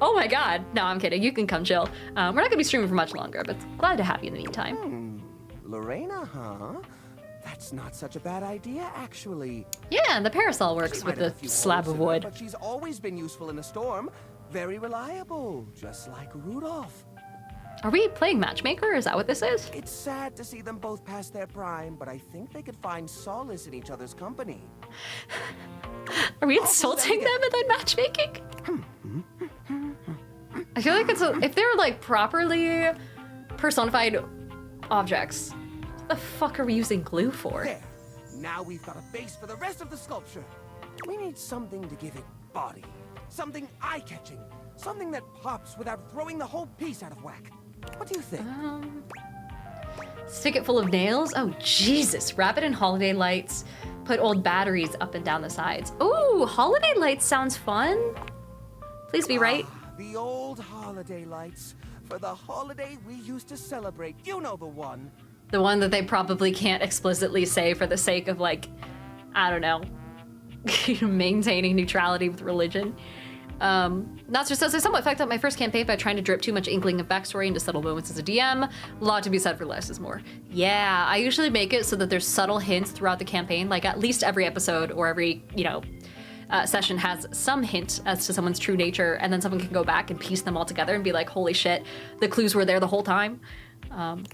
Oh my God. No, I'm kidding. You can come chill. We're not gonna be streaming for much longer, but glad to have you in the meantime. Lorena, huh? That's not such a bad idea, actually. Yeah, and the parasol works with the slab of wood. But she's always been useful in a storm. Very reliable, just like Rudolph. Are we playing matchmaker? Is that what this is? It's sad to see them both past their prime, but I think they could find solace in each other's company. Are we insulting them and then matchmaking? I feel like if they're like properly personified objects, what the fuck are we using glue for? There. Now we've got a base for the rest of the sculpture. We need something to give it body. Something eye-catching. Something that pops without throwing the whole piece out of whack. What do you think? Stick it full of nails? Oh, Jesus. Wrap it in holiday lights. Put old batteries up and down the sides. Ooh, holiday lights sounds fun. Please be right. The old holiday lights. For the holiday we used to celebrate. You know the one. The one that they probably can't explicitly say for the sake of, like, I don't know, maintaining neutrality with religion. Natsu says, I somewhat fucked up my first campaign by trying to drip too much inkling of backstory into subtle moments as a DM. A lot to be said for less is more. Yeah, I usually make it so that there's subtle hints throughout the campaign, like at least every episode or every, session has some hint as to someone's true nature, and then someone can go back and piece them all together and be like, holy shit, the clues were there the whole time.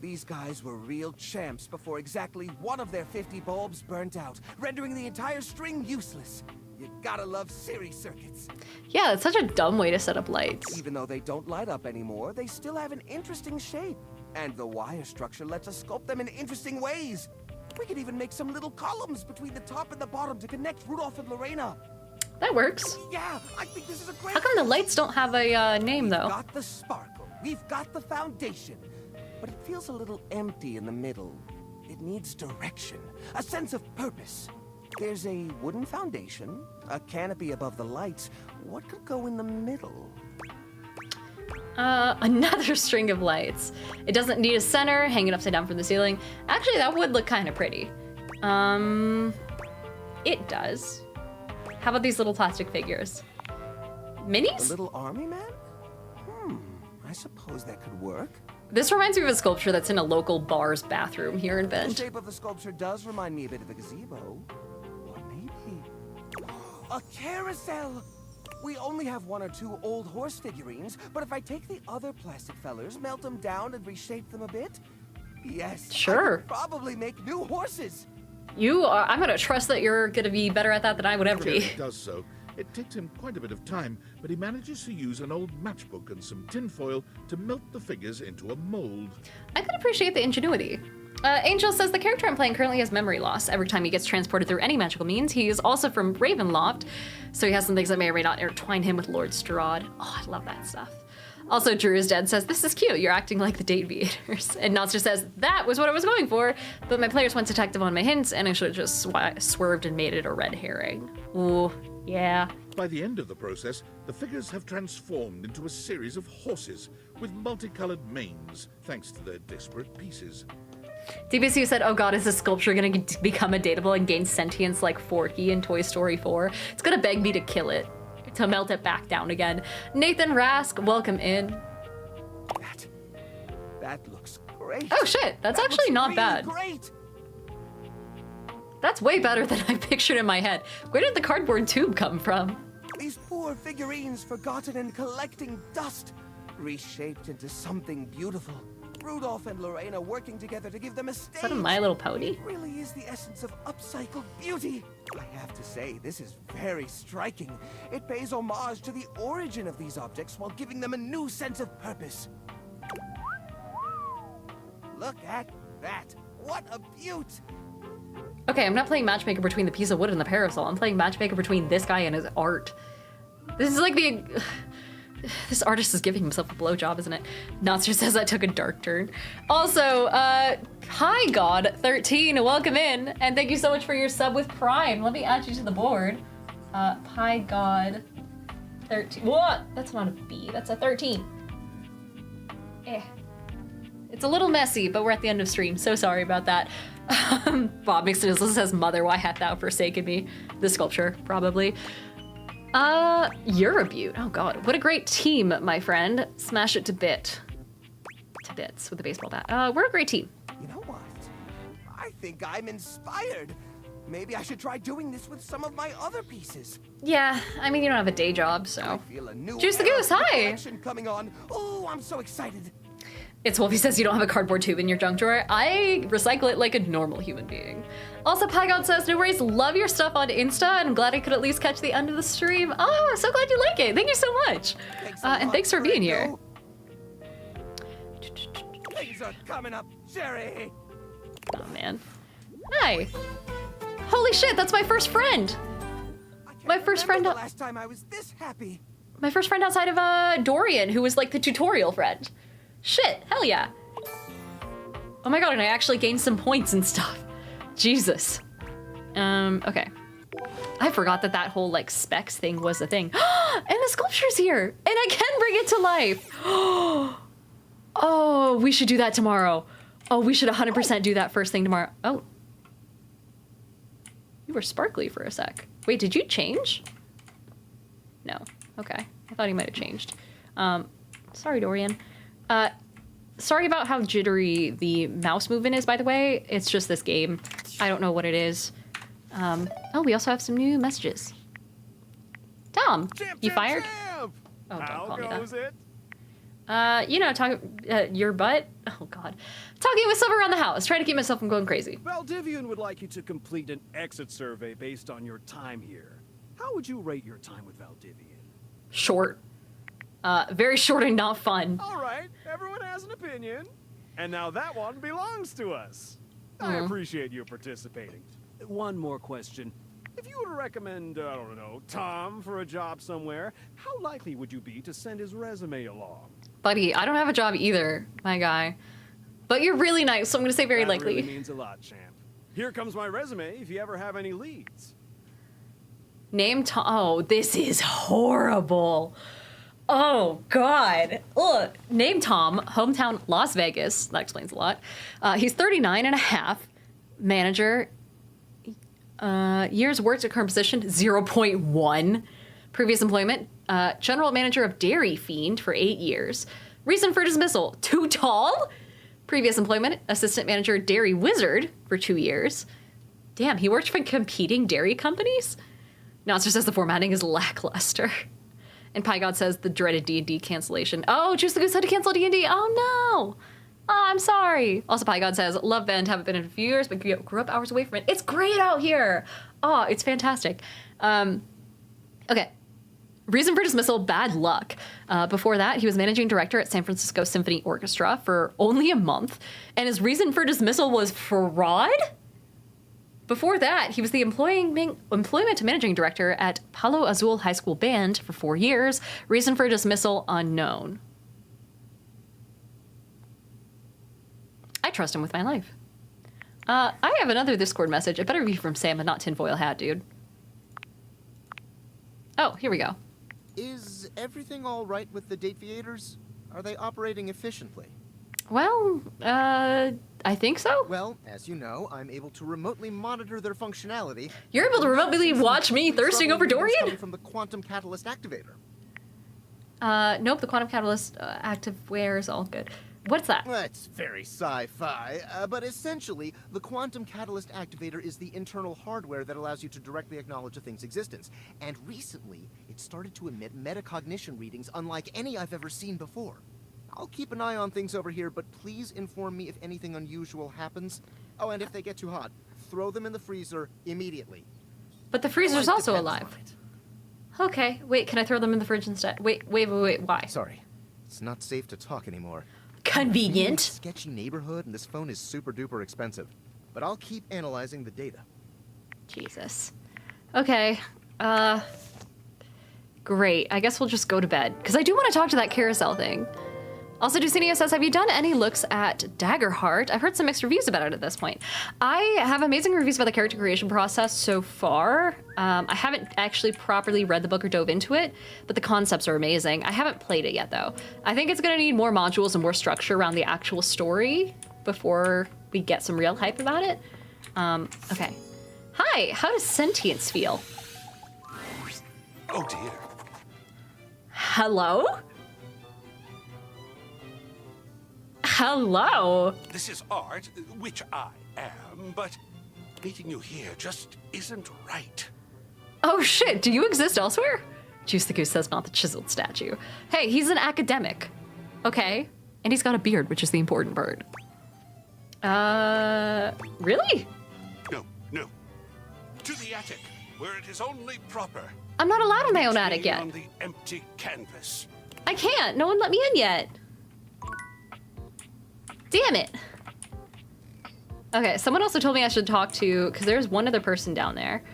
These guys were real champs before exactly one of their 50 bulbs burnt out, rendering the entire string useless. You gotta love series circuits. Yeah, it's such a dumb way to set up lights. Even though they don't light up anymore, they still have an interesting shape. And the wire structure lets us sculpt them in interesting ways. We could even make some little columns between the top and the bottom to connect Rudolph and Lorena. That works. Yeah, I think this is a great... How come the lights don't have a name, though? We've got the sparkle. We've got the foundation. But it feels a little empty in the middle. It needs direction, a sense of purpose. There's a wooden foundation, a canopy above the lights. What could go in the middle? Another string of lights. It doesn't need a center, hanging upside down from the ceiling. Actually, that would look kind of pretty. It does. How about these little plastic figures? Minis? A little army man? I suppose that could work. This reminds me of a sculpture that's in a local bar's bathroom here in The Bend. shape of the sculpture does remind me a bit of a gazebo. Or maybe... a carousel! We only have 1 or 2 old horse figurines, but if I take the other plastic fellers, melt them down, and reshape them a bit... yes, Sure. I could probably make new horses! I'm gonna trust that you're gonna be better at that than I would ever Jerry be. does so. It takes him quite a bit of time, but he manages to use an old matchbook and some tinfoil to melt the figures into a mold. I can appreciate the ingenuity. Angel says the character I'm playing currently has memory loss. Every time he gets transported through any magical means, he is also from Ravenloft, so he has some things that may or may not intertwine him with Lord Strahd. Oh, I love that stuff. Also, Drew is Dead says, this is cute, you're acting like the Dateviators. And Notster says, that was what I was going for, but my players went detective on my hints, and I should have just swerved and made it a red herring. Ooh, yeah. By the end of the process, the figures have transformed into a series of horses with multicolored manes, thanks to their disparate pieces. DBC said, oh god, is this sculpture gonna become a dateable and gain sentience like Forky in Toy Story 4? It's gonna beg me to kill it, to melt it back down again. Nathan Rask, welcome in. That looks great. Oh shit, that's That actually looks not really bad. Great. That's way better than I pictured in my head. Where did the cardboard tube come from? These poor figurines forgotten and collecting dust, reshaped into something beautiful. Rudolph and Lorena working together to give them a stage. Is that a My Little Pony? It really is the essence of upcycled beauty. I have to say, this is very striking. It pays homage to the origin of these objects while giving them a new sense of purpose. Look at that. What a beaut. Okay, I'm not playing matchmaker between the piece of wood and the parasol. I'm playing matchmaker between this guy and his art. This is like the... This artist is giving himself a blowjob, isn't it? Notster says that took a dark turn. Also, hi God13, welcome in, and thank you so much for your sub with Prime. Let me add you to the board. Hi God13. What? That's not a B, that's a 13. It's a little messy, but we're at the end of stream, so sorry about that. Bob Mixon says, mother, why hast thou forsaken me? The sculpture, probably. You're a beaut. Oh god, what a great team, my friend. Smash it to bits with a baseball bat. We're a great team. You know what? I think I'm inspired. Maybe I should try doing this with some of my other pieces. Yeah, I mean, you don't have a day job, so. I feel a new Juice the era Goose, of the hi! collection coming on. Oh, I'm so excited. It's Wolfie says you don't have a cardboard tube in your junk drawer. I recycle it like a normal human being. Also, Pygod says, no worries, love your stuff on Insta, and I'm glad I could at least catch the end of the stream. Oh, I'm so glad you like it. Thank you so much. And thanks for being here. Things are coming up, Jerry. Oh, man. Hi. Holy shit, that's my first friend. My first friend. The last time I was this happy. My first friend outside of Dorian, who was like the tutorial friend. Shit, hell yeah. Oh my god, and I actually gained some points and stuff. Jesus. Okay. I forgot that that whole like specs thing was a thing. And the sculpture's here, and I can bring it to life. Oh, we should do that tomorrow. Oh, we should 100% do that first thing tomorrow. Oh. You were sparkly for a sec. Wait, did you change? No. Okay. I thought he might have changed. Sorry, Dorian. Sorry about how jittery the mouse movement is, by the way. It's just this game. I don't know what it is. Oh, we also have some new messages. Tom, you fired? Champ! Oh, don't How call me goes it? that. You know, your butt? Oh, God. Talking with stuff around the house. Trying to keep myself from going crazy. Valdivian would like you to complete an exit survey based on your time here. how would you rate your time with Valdivian? Short. Very short and not fun. All right, everyone has an opinion. And now that one belongs to us. I appreciate you participating. One more question. If you were to recommend, I don't know, Tom for a job somewhere, how likely would you be to send his resume along? Buddy, I don't have a job either, my guy. But you're really nice, so I'm gonna say very likely. That really means a lot, champ. Here comes my resume if you ever have any leads. Name Tom. Oh, this is horrible. Oh, God. Ugh. Name Tom, hometown Las Vegas. That explains a lot. He's 39 and a half. Manager. Years worked at current position, 0.1. Previous employment, general manager of Dairy Fiend for 8 years. Reason for dismissal, too tall. Previous employment, assistant manager Dairy Wizard for 2 years. Damn, he worked for competing dairy companies? Nonster says the formatting is lackluster. And Pygod says the dreaded D&D cancellation. Oh, Juice the Goose had to cancel D&D. Oh, no. Oh, I'm sorry. Also, Pygod says, love Bend, haven't been in a few years, but grew up hours away from it. It's great out here. Oh, it's fantastic. Okay. Reason for dismissal, bad luck. Before that, he was managing director at San Francisco Symphony Orchestra for only a month. And his reason for dismissal was fraud? Before that, he was the employment managing director at Palo Azul High School Band for 4 years. Reason for dismissal, unknown. I trust him with my life. I have another Discord message. It better be from Sam and not Tinfoil Hat, dude. Oh, here we go. Is everything all right with the Dateviators? Are they operating efficiently? Well, I think so. Well, as you know, I'm able to remotely monitor their functionality. You're able to remotely watch me thirsting over Dorian? Coming from the Quantum Catalyst Activator. Nope, the Quantum Catalyst activewear is all good. What's that? That's very sci-fi, but essentially, the Quantum Catalyst Activator is the internal hardware that allows you to directly acknowledge a thing's existence. And recently, it started to emit metacognition readings unlike any I've ever seen before. I'll keep an eye on things over here, but please inform me if anything unusual happens. Oh, and if they get too hot, throw them in the freezer immediately. But the freezer's also alive. Okay, wait, can I throw them in the fridge instead? Wait, why? Sorry, it's not safe to talk anymore. Convenient. Sketchy neighborhood, and this phone is super duper expensive. But I'll keep analyzing the data. Jesus. Okay, great. I guess we'll just go to bed. Because I do want to talk to that carousel thing. Also, Ducinia says, have you done any looks at Daggerheart? I've heard some mixed reviews about it at this point. I have amazing reviews about the character creation process so far. I haven't actually properly read the book or dove into it, but the concepts are amazing. I haven't played it yet, though. I think it's going to need more modules and more structure around the actual story before we get some real hype about it. Okay. Hi, how does sentience feel? Oh dear. Hello? Hello? This is art, which I am, but meeting you here just isn't right. Oh shit, do you exist elsewhere? Juice the Goose says not the chiseled statue. Hey, he's an academic. Okay. And he's got a beard, which is the important part. Really? No. To the attic, where it is only proper. I'm not allowed in my own attic yet. On the empty canvas. I can't. No one let me in yet. Damn it. Okay, someone also told me I should talk to, because there's one other person down there.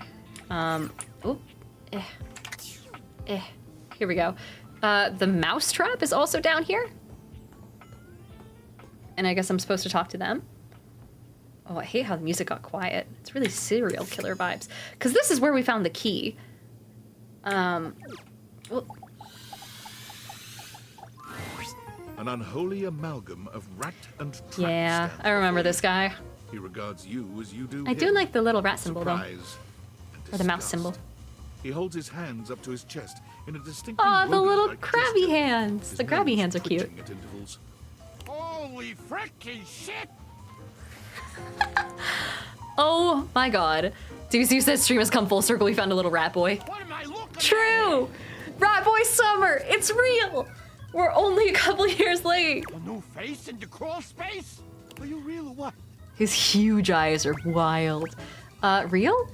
Here we go. The mousetrap is also down here. And I guess I'm supposed to talk to them. Oh, I hate how the music got quiet. It's really serial killer vibes. Because this is where we found the key. Well, An unholy amalgam of rat and trap. yeah, stand I remember before this guy. He regards you as you do I do him. like the little rat symbol, though. Surprise and Or the mouse disgust. symbol. He holds his hands up to his chest in a distinct. Aw, the little crabby hands. The grabby hands are cute. At intervals. Holy frickin' shit! Oh my god. DBC says stream has come full circle. We found a little rat boy. What am I looking True! Rat boy summer! It's real! We're only a couple years late. A new face in the crawl space? Are you real or what? His huge eyes are wild. Real?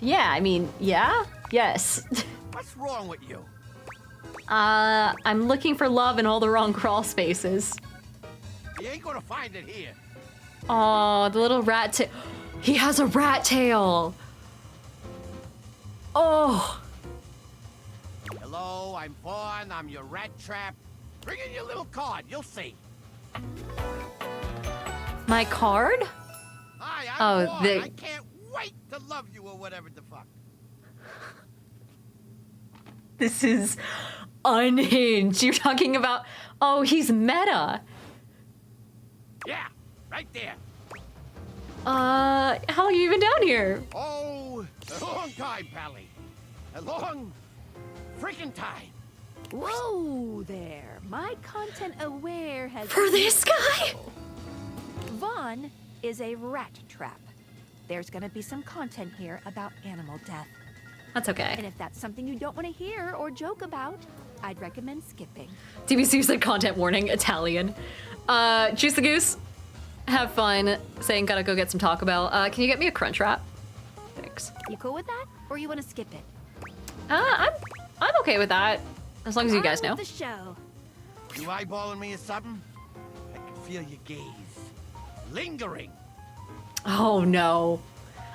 Yeah, I mean, yeah? Yes. What's wrong with you? I'm looking for love in all the wrong crawl spaces. You ain't gonna find it here. Oh, the little rat tail. He has a rat tail. Oh. Hello, I'm Vaughn. I'm your rat trap. Bring in your little card. You'll see. My card? Hi, I'm Vaughn. the... I can't wait to love you or whatever the fuck. This is unhinged. You're talking about... Oh, he's meta. Yeah, right there. How long have you been down here? Oh, a long time, Pally. A long freaking time. Whoa there. My content aware has... For this guy? Vaughn is a rat trap. There's gonna be some content here about animal death. That's okay. And if that's something you don't want to hear or joke about, I'd recommend skipping. TBC said content warning, Italian. Juice the Goose, have fun. Saying gotta go get some Taco Bell. Can you get me a Crunch Wrap? Thanks. You cool with that? Or you want to skip it? I'm okay with that. As long as you guys know. The show. You eyeballing me or something? I can feel your gaze. Lingering. Oh no.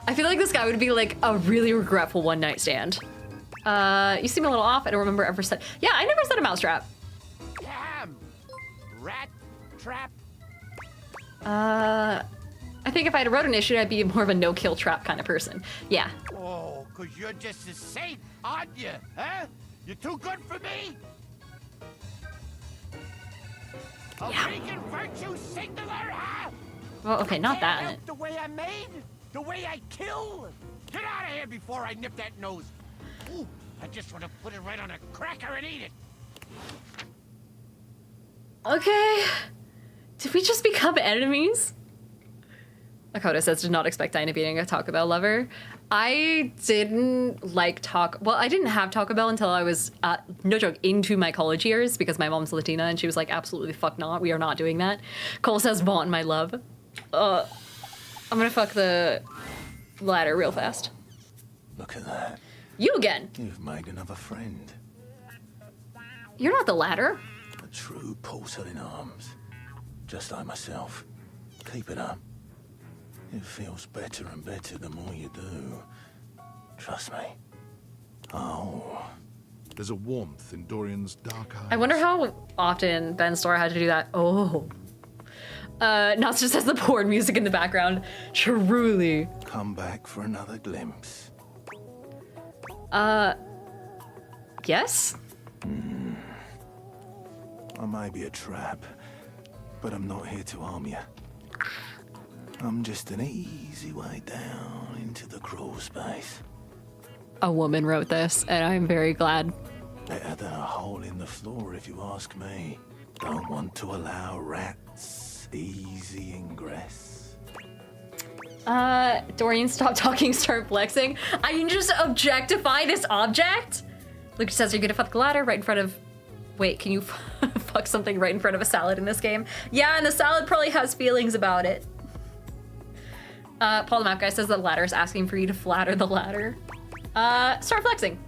I feel like this guy would be like a really regretful one-night stand. You seem a little off. I don't remember ever said. Yeah, I never said a mousetrap. Damn. Rat trap. I think if I had a rodent issue, I'd be more of a no-kill trap kind of person. Yeah. Oh, 'cause you're just a saint, aren't you? Huh? You're too good for me? A vegan virtue signaler, huh? Well, okay, not Can't that. help the way I'm made? The way I kill? Get out of here before I nip that nose. Ooh, I just want to put it right on a cracker and eat it. Okay. Did we just become enemies? Lakota says, did not expect Dinah being a Taco Bell lover. I didn't like well, I didn't have Taco Bell until I was, no joke, into my college years because my mom's Latina and she was like, absolutely fuck not. We are not doing that. Cole says, Vaughn, my love. I'm gonna fuck the ladder real fast. Look at that. You again. You've made another friend. You're not the ladder. A true porcelain arms. Just like myself. Keep it up. It feels better and better the more you do. Trust me. Oh. There's a warmth in Dorian's dark eyes. I wonder how often Ben Starr had to do that. Oh. Nats just has the porn music in the background. Truly. Come back for another glimpse. Yes? I may be a trap, but I'm not here to harm you. I'm just an easy way down into the crawl space. A woman wrote this, and I'm very glad. Better than a hole in the floor, if you ask me. Don't want to allow rats easy ingress. Dorian, stop talking, start flexing. I can just objectify this object? Lucas says, you're gonna fuck the ladder right in front of... Wait, can you fuck something right in front of a salad in this game? Yeah, and the salad probably has feelings about it. Paul the Map Guy says the ladder is asking for you to flatter the ladder. Start flexing.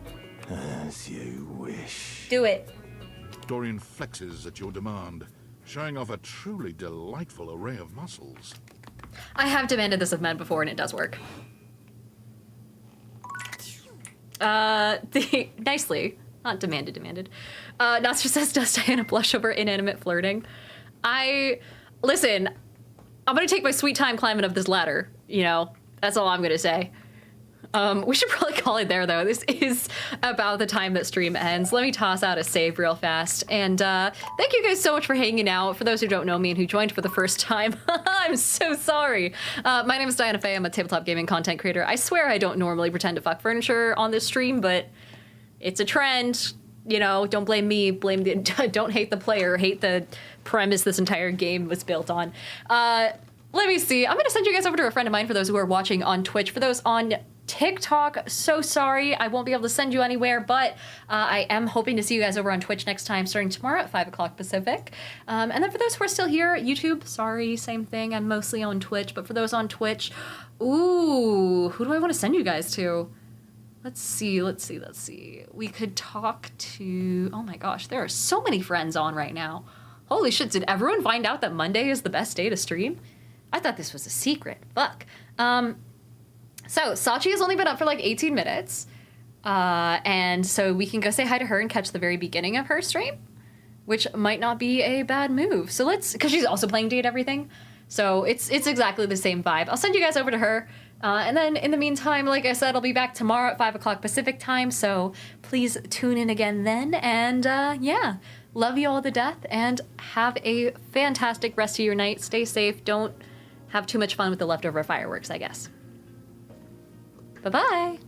As you wish. Do it. Dorian flexes at your demand, showing off a truly delightful array of muscles. I have demanded this of men before, and it does work. Nicely. Not demanded. Nasser says, does Diana blush over inanimate flirting? Listen, I'm gonna take my sweet time climbing up this ladder, you know? That's all I'm gonna say. We should probably call it there, though. This is about the time that stream ends. Let me toss out a save real fast. And thank you guys so much for hanging out. For those who don't know me and who joined for the first time, I'm so sorry. My name is Diana Faye. I'm a tabletop gaming content creator. I swear I don't normally pretend to fuck furniture on this stream, but it's a trend. You know, don't blame me. Don't hate the player. Hate the premise this entire game was built on. Let me see. I'm going to send you guys over to a friend of mine for those who are watching on Twitch. For those on TikTok, so sorry I won't be able to send you anywhere, but I am hoping to see you guys over on Twitch next time, starting tomorrow at 5 o'clock Pacific. And then for those who are still here, YouTube, sorry, same thing. I'm mostly on Twitch, but for those on Twitch, ooh, who do I want to send you guys to? Let's see. We could talk to... Oh my gosh, there are so many friends on right now. Holy shit, did everyone find out that Monday is the best day to stream? I thought this was a secret. Fuck. So, Sachi has only been up for like 18 minutes. And so we can go say hi to her and catch the very beginning of her stream, which might not be a bad move. So let's... Because she's also playing Date Everything. So it's exactly the same vibe. I'll send you guys over to her. And then in the meantime, like I said, I'll be back tomorrow at 5 o'clock Pacific time. So please tune in again then. And yeah, love you all to death and have a fantastic rest of your night. Stay safe. Don't have too much fun with the leftover fireworks, I guess. Bye-bye.